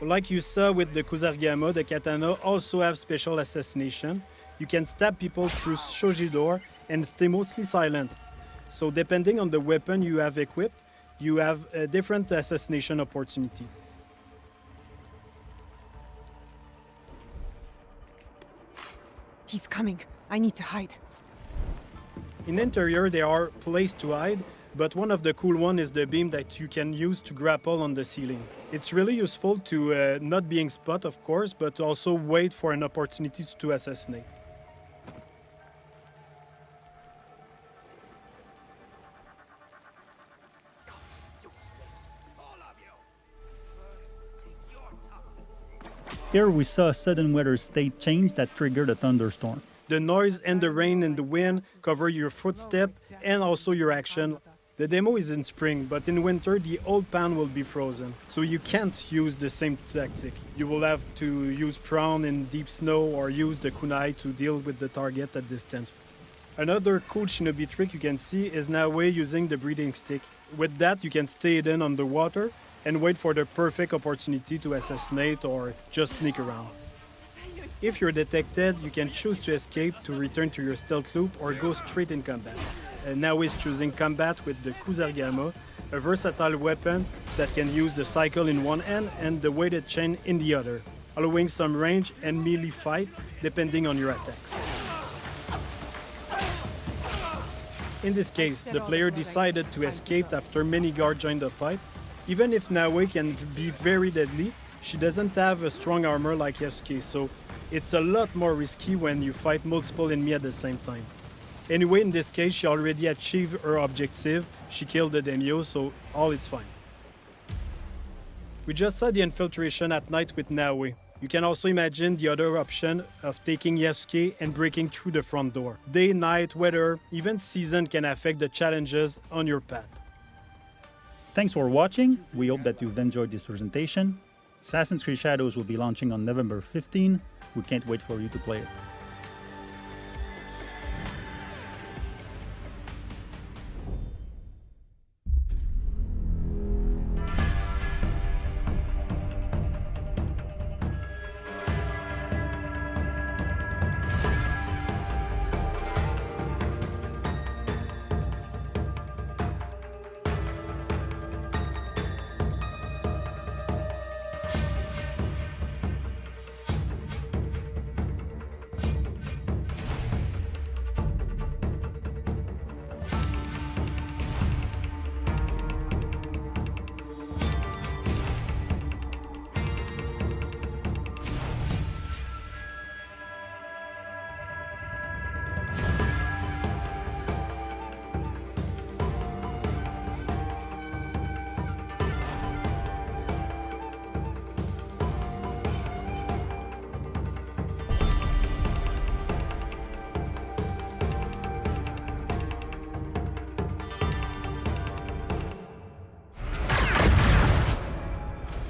Like you saw with the Kusarigama, the katana also have special assassination. You can stab people through shoji door and stay mostly silent. So depending on the weapon you have equipped, you have a different assassination opportunity.
He's coming. I need to hide.
In interior there are places to hide, but one of the cool one is the beam that you can use to grapple on the ceiling. It's really useful to not being spot of course, but also wait for an opportunity to assassinate.
Here we saw a sudden weather state change that triggered a thunderstorm.
The noise and the rain and the wind cover your footstep and also your action. The demo is in spring, but in winter the old pan will be frozen, so you can't use the same tactic. You will have to use prawn in deep snow or use the kunai to deal with the target at distance. Another cool shinobi trick you can see is Nawe using the breathing stick. With that you can stay hidden underwater and wait for the perfect opportunity to assassinate or just sneak around. If you're detected, you can choose to escape to return to your stealth loop or go straight in combat. Nawe is choosing combat with the Kusarigama, a versatile weapon that can use the cycle in one hand and the weighted chain in the other, allowing some range and melee fight depending on your attacks. In this case, the player decided to escape after many guards joined the fight. Even if Nawe can be very deadly, she doesn't have a strong armor like Yasuke, so it's a lot more risky when you fight multiple enemies at the same time. Anyway, in this case, she already achieved her objective. She killed the daimyo, so all is fine. We just saw the infiltration at night with Nawe. You can also imagine the other option of taking Yasuke and breaking through the front door. Day, night, weather, even season can affect the challenges on your path.
Thanks for watching. We hope that you've enjoyed this presentation. Assassin's Creed Shadows will be launching on November 15. We can't wait for you to play it.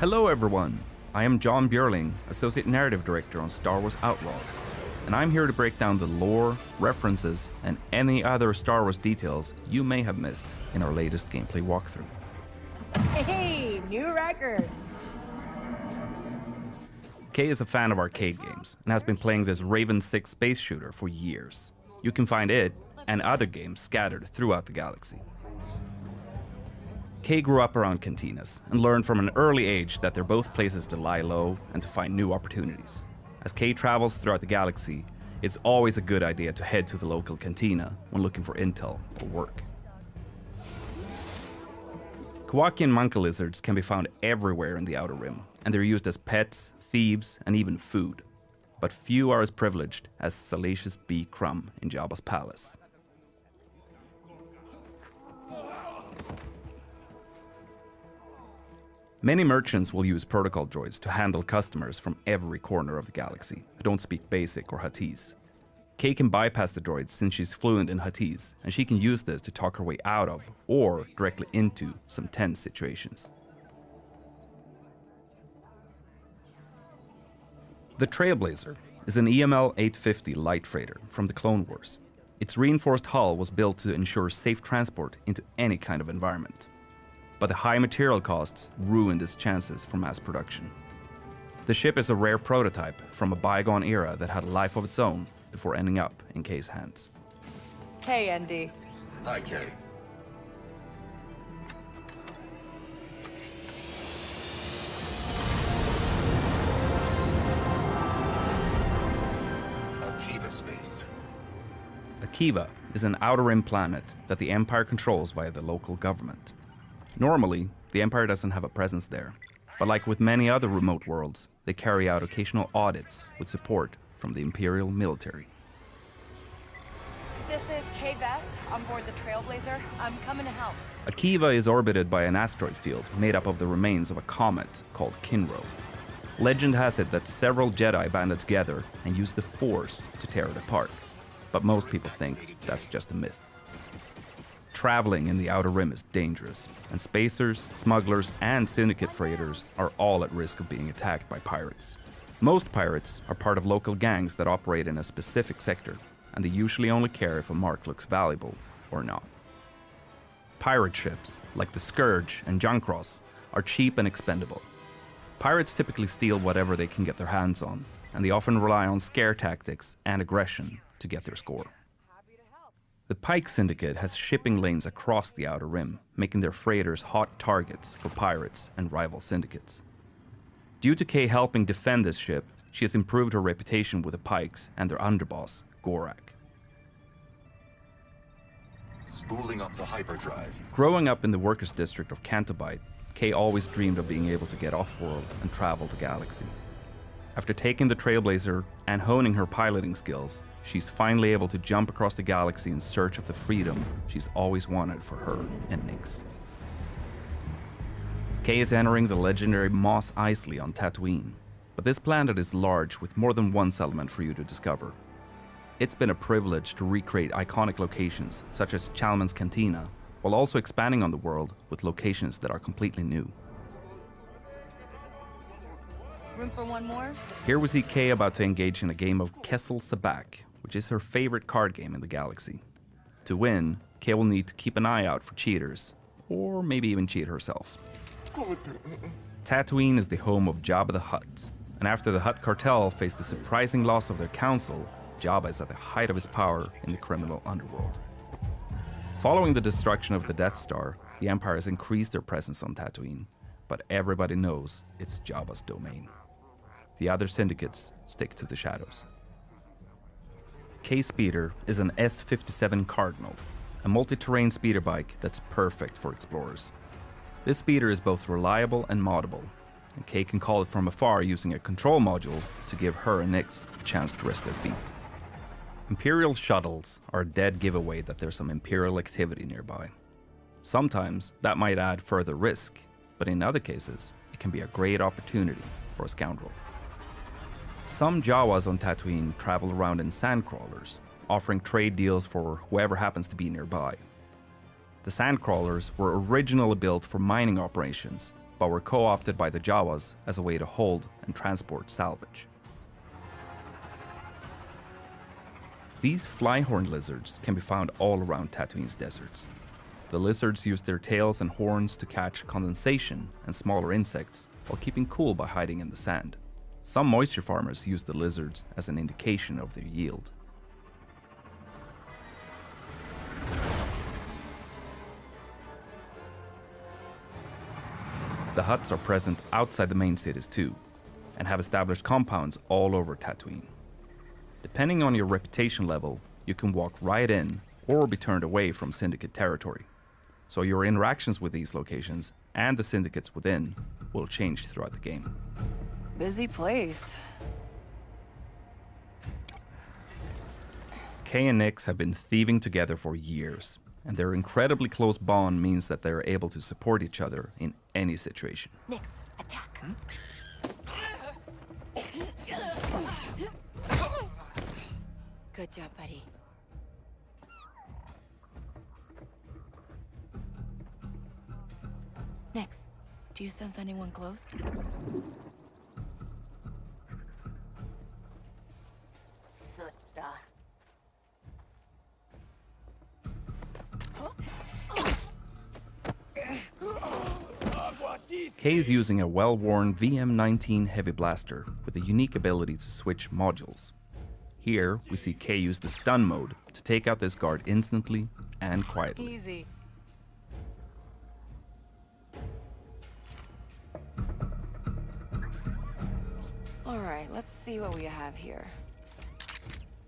Hello everyone, I am John Björling, Associate Narrative Director on Star Wars Outlaws, and I'm here to break down the lore, references, and any other Star Wars details you may have missed in our latest gameplay walkthrough.
Hey, new record!
Kay is a fan of arcade games and has been playing this Raven 6 space shooter for years. You can find it and other games scattered throughout the galaxy. Kay grew up around cantinas and learned from an early age that they're both places to lie low and to find new opportunities. As Kay travels throughout the galaxy, it's always a good idea to head to the local cantina when looking for intel or work. Kowakian monka lizards can be found everywhere in the Outer Rim, and they're used as pets, thieves, and even food. But few are as privileged as Salacious B. Crumb in Jabba's palace. Many merchants will use protocol droids to handle customers from every corner of the galaxy who don't speak Basic or Huttese. Kay can bypass the droids since she's fluent in Huttese, and she can use this to talk her way out of, or directly into, some tense situations. The Trailblazer is an EML 850 light freighter from the Clone Wars. Its reinforced hull was built to ensure safe transport into any kind of environment. But the high material costs ruined its chances for mass production. The ship is a rare prototype from a bygone era that had a life of its own before ending up in Kay's hands.
Hey, Andy.
Hi, Kay.
Akiva is an Outer Rim planet that the Empire controls via the local government. Normally, the Empire doesn't have a presence there, but like with many other remote worlds, they carry out occasional audits with support from the Imperial military.
This is Kay Beth on board the Trailblazer. I'm coming to help.
Akiva is orbited by an asteroid field made up of the remains of a comet called Kinro. Legend has it that several Jedi banded together and used the Force to tear it apart, but most people think that's just a myth. Traveling in the Outer Rim is dangerous, and spacers, smugglers, and syndicate freighters are all at risk of being attacked by pirates. Most pirates are part of local gangs that operate in a specific sector, and they usually only care if a mark looks valuable or not. Pirate ships, like the Scourge and Junkross, are cheap and expendable. Pirates typically steal whatever they can get their hands on, and they often rely on scare tactics and aggression to get their score. The Pike Syndicate has shipping lanes across the Outer Rim, making their freighters hot targets for pirates and rival syndicates. Due to Kay helping defend this ship, she has improved her reputation with the Pikes and their underboss, Gorak.
Spooling up the hyperdrive.
Growing up in the workers' district of Cantobite, Kay always dreamed of being able to get off-world and travel the galaxy. After taking the Trailblazer and honing her piloting skills, she's finally able to jump across the galaxy in search of the freedom she's always wanted for her and Nyx. Kay is entering the legendary Mos Eisley on Tatooine, but this planet is large with more than one settlement for you to discover. It's been a privilege to recreate iconic locations such as Chalmun's Cantina, while also expanding on the world with locations that are completely new.
Room for one more?
Here we see Kay about to engage in a game of Kessel Sabak, which is her favorite card game in the galaxy. To win, Kay will need to keep an eye out for cheaters, or maybe even cheat herself. Tatooine is the home of Jabba the Hutt, and after the Hutt cartel faced the surprising loss of their council, Jabba is at the height of his power in the criminal underworld. Following the destruction of the Death Star, the Empire has increased their presence on Tatooine, but everybody knows it's Jabba's domain. The other syndicates stick to the shadows. K-Speeder is an S57 Cardinal, a multi-terrain speeder bike that's perfect for explorers. This speeder is both reliable and moddable, and Kay can call it from afar using a control module to give her and Nyx a chance to rest their feet. Imperial shuttles are a dead giveaway that there's some Imperial activity nearby. Sometimes that might add further risk, but in other cases it can be a great opportunity for a scoundrel. Some Jawas on Tatooine travel around in sandcrawlers, offering trade deals for whoever happens to be nearby. The sandcrawlers were originally built for mining operations, but were co-opted by the Jawas as a way to hold and transport salvage. These flyhorn lizards can be found all around Tatooine's deserts. The lizards use their tails and horns to catch condensation and smaller insects while keeping cool by hiding in the sand. Some moisture farmers use the lizards as an indication of their yield. The huts are present outside the main cities too, and have established compounds all over Tatooine. Depending on your reputation level, you can walk right in or be turned away from Syndicate territory, so your interactions with these locations and the syndicates within will change throughout the game.
Busy place.
Kay and Nix have been thieving together for years, and their incredibly close bond means that they are able to support each other in any situation.
Nix, attack. Good job, buddy.
Nix, do you sense anyone close?
Kay is using a well-worn VM-19 heavy blaster with a unique ability to switch modules. Here, we see Kay use the stun mode to take out this guard instantly and quietly.
Easy. Alright, let's see what we have here.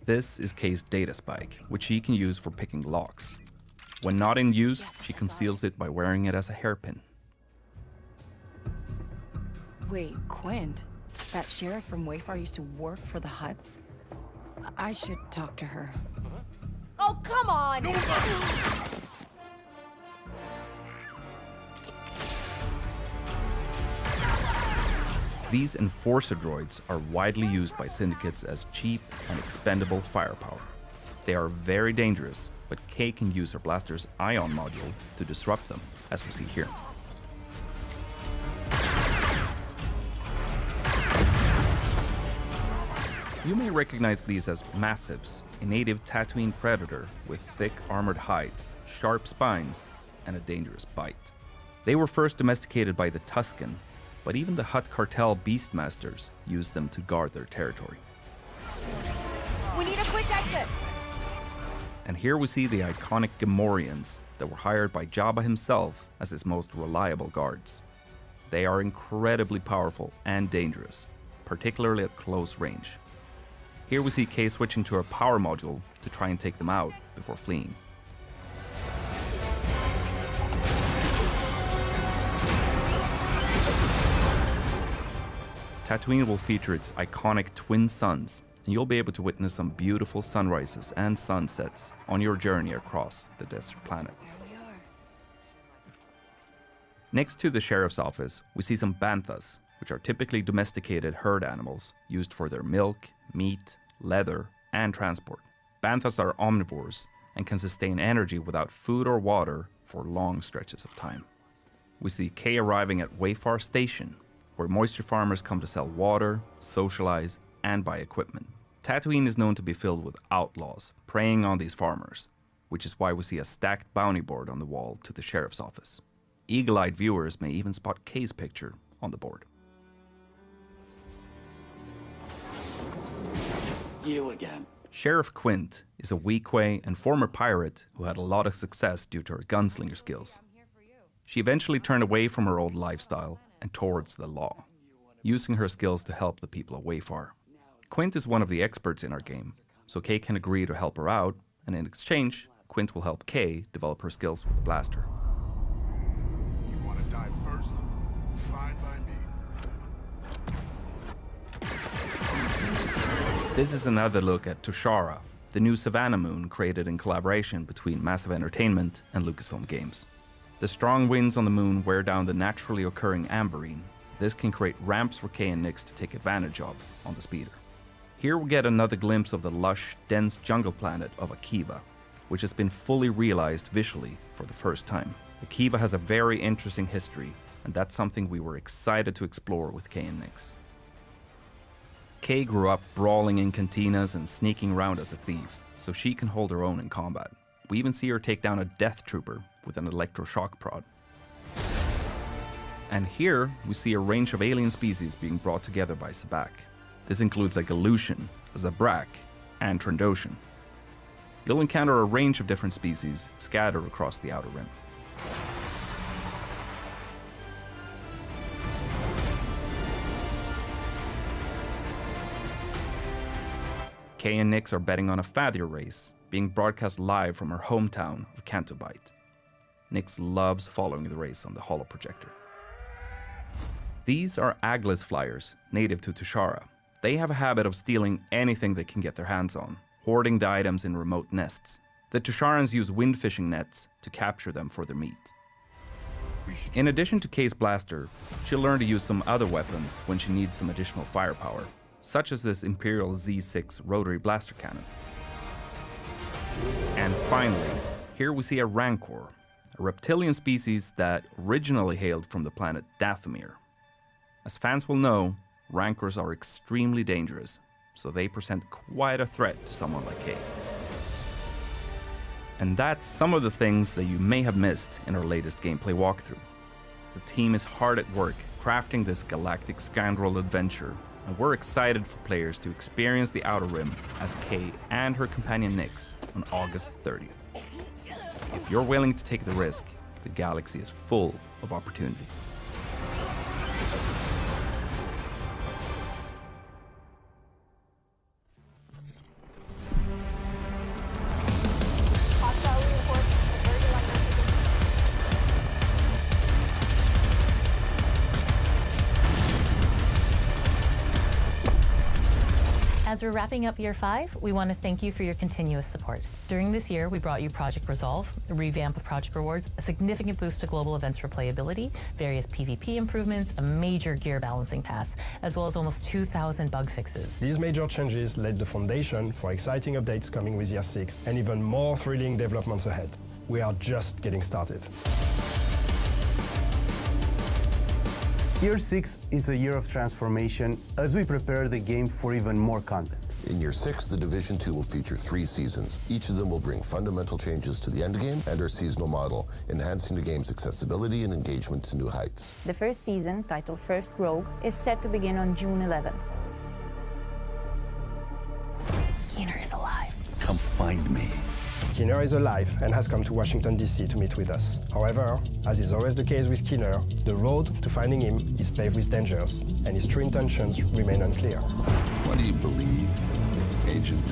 This is Kay's data spike, which she can use for picking locks. When not in use, she conceals it by wearing it as a hairpin.
Wait, Quint? That sheriff from Wayfar used to work for the Huts? I should talk to her.
Oh, come on!
These enforcer droids are widely used by syndicates as cheap and expendable firepower. They are very dangerous, but Kay can use her blaster's ion module to disrupt them, as we see here. You may recognize these as massives, a native Tatooine predator with thick armored hides, sharp spines, and a dangerous bite. They were first domesticated by the Tusken, but even the Hutt cartel beastmasters used them to guard their territory.
We need a quick exit!
And here we see the iconic Gamorreans that were hired by Jabba himself as his most reliable guards. They are incredibly powerful and dangerous, particularly at close range. Here we see Kay switching to her power module to try and take them out before fleeing. Tatooine will feature its iconic twin suns, and you'll be able to witness some beautiful sunrises and sunsets on your journey across the desert planet. Next to the sheriff's office, we see some banthas, which are typically domesticated herd animals used for their milk, meat, leather, and transport. Banthas are omnivores and can sustain energy without food or water for long stretches of time. We see Kay arriving at Wayfar Station, where moisture farmers come to sell water, socialize, and buy equipment. Tatooine is known to be filled with outlaws preying on these farmers, which is why we see a stacked bounty board on the wall to the sheriff's office. Eagle-eyed viewers may even spot Kay's picture on the board.
You again.
Sheriff Quint is a Weequay and former pirate who had a lot of success due to her gunslinger skills. She eventually turned away from her old lifestyle and towards the law, using her skills to help the people of Wayfar. Quint is one of the experts in our game, so Kay can agree to help her out, and in exchange, Quint will help Kay develop her skills with the blaster.
You want to die first? Fine by me.
This is another look at Toshara, the new Savannah moon created in collaboration between Massive Entertainment and Lucasfilm Games. The strong winds on the moon wear down the naturally occurring amberine. This can create ramps for Kay and Nix to take advantage of on the speeder. Here we get another glimpse of the lush, dense jungle planet of Akiva, which has been fully realized visually for the first time. Akiva has a very interesting history, and that's something we were excited to explore with Kay and Nyx. Kay grew up brawling in cantinas and sneaking around as a thief, so she can hold her own in combat. We even see her take down a death trooper with an electroshock prod. And here, we see a range of alien species being brought together by Sabak. This includes a Galushan, a Zabrak, and Trandoshan. You'll encounter a range of different species scattered across the Outer Rim. Kay and Nyx are betting on a Fadir race, being broadcast live from her hometown of Cantobite. Nyx loves following the race on the holoprojector. These are Aglis flyers, native to Tushara. They have a habit of stealing anything they can get their hands on, hoarding the items in remote nests. The Tusharans use wind fishing nets to capture them for their meat. In addition to Kay's blaster, she'll learn to use some other weapons when she needs some additional firepower, such as this Imperial Z6 rotary blaster cannon. And finally, here we see a Rancor, a reptilian species that originally hailed from the planet Dathomir. As fans will know, Rancors are extremely dangerous, so they present quite a threat to someone like Kay. And that's some of the things that you may have missed in our latest gameplay walkthrough. The team is hard at work crafting this galactic scoundrel adventure, and we're excited for players to experience the Outer Rim as Kay and her companion Nyx on August 30th. If you're willing to take the risk, the galaxy is full of opportunity.
As we're wrapping up year 5, we want to thank you for your continuous support. During this year, we brought you Project Resolve, a revamp of Project Rewards, a significant boost to global events for playability, various PvP improvements, a major gear balancing pass, as well as almost 2,000 bug fixes.
These major changes laid the foundation for exciting updates coming with year 6 and even more thrilling developments ahead. We are just getting started.
Year 6 is a year of transformation as we prepare the game for even more content.
In Year 6, the Division 2 will feature 3 seasons. Each of them will bring fundamental changes to the endgame and our seasonal model, enhancing the game's accessibility and engagement to new heights.
The first season, titled First Rogue, is set to begin on June 11th.
Keener is alive.
Come find me.
Keener is alive and has come to Washington, D.C. to meet with us. However, as is always the case with Keener, the road to finding him is paved with dangers, and his true intentions remain unclear.
What do you believe, Agent?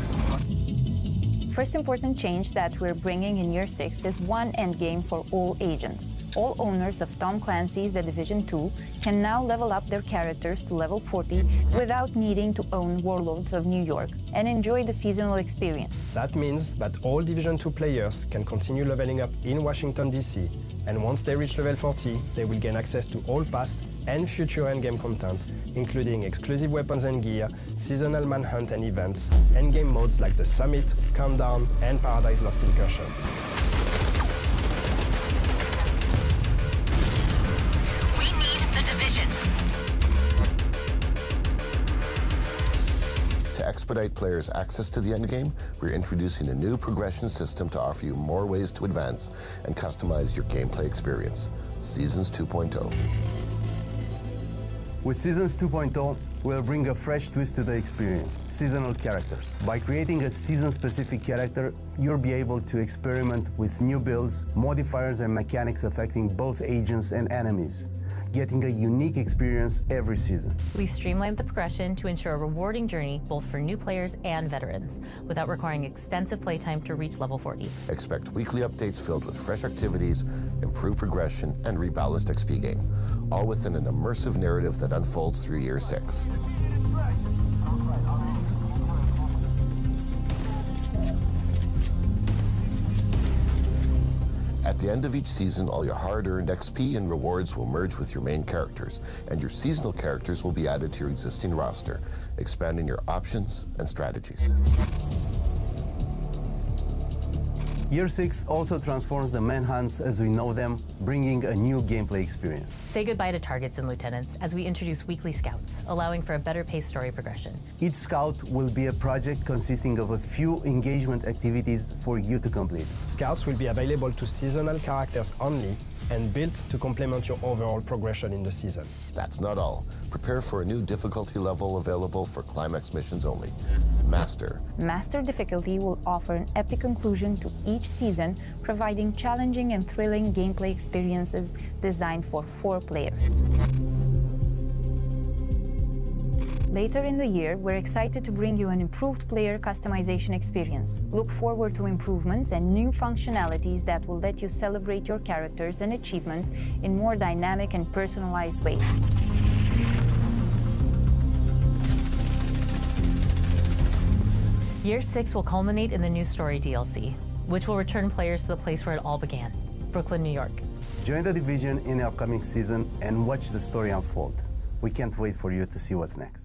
First important change that we're bringing in Year 6 is one endgame for all agents. All owners of Tom Clancy's The Division 2 can now level up their characters to level 40 without needing to own Warlords of New York and enjoy the seasonal experience.
That means that all Division 2 players can continue leveling up in Washington, D.C., and once they reach level 40, they will gain access to all past and future endgame content, including exclusive weapons and gear, seasonal manhunt and events, endgame modes like the Summit, Countdown, and Paradise Lost Incursion.
To expedite players' access to the endgame, we're introducing a new progression system to offer you more ways to advance and customize your gameplay experience. Seasons 2.0.
With Seasons 2.0, we'll bring a fresh twist to the experience, seasonal characters. By creating a season-specific character, you'll be able to experiment with new builds, modifiers and mechanics affecting both agents and enemies, getting a unique experience every season.
We've streamlined the progression to ensure a rewarding journey both for new players and veterans, without requiring extensive playtime to reach level 40.
Expect weekly updates filled with fresh activities, improved progression, and rebalanced XP gain, all within an immersive narrative that unfolds through Year 6. At the end of each season, all your hard-earned XP and rewards will merge with your main characters, and your seasonal characters will be added to your existing roster, expanding your options and strategies.
Year 6 also transforms the manhunts as we know them, bringing a new gameplay experience.
Say goodbye to targets and lieutenants as we introduce weekly scouts, allowing for a better paced story progression.
Each scout will be a project consisting of a few engagement activities for you to complete.
Scouts will be available to seasonal characters only and built to complement your overall progression in the season.
That's not all. Prepare for a new difficulty level available for climax missions only. Master.
Master difficulty will offer an epic conclusion to each season, providing challenging and thrilling gameplay experiences designed for 4 players. Later in the year, we're excited to bring you an improved player customization experience. Look forward to improvements and new functionalities that will let you celebrate your characters and achievements in more dynamic and personalized ways.
Year 6 will culminate in the new story DLC, which will return players to the place where it all began, Brooklyn, New York.
Join the Division in the upcoming season and watch the story unfold. We can't wait for you to see what's next.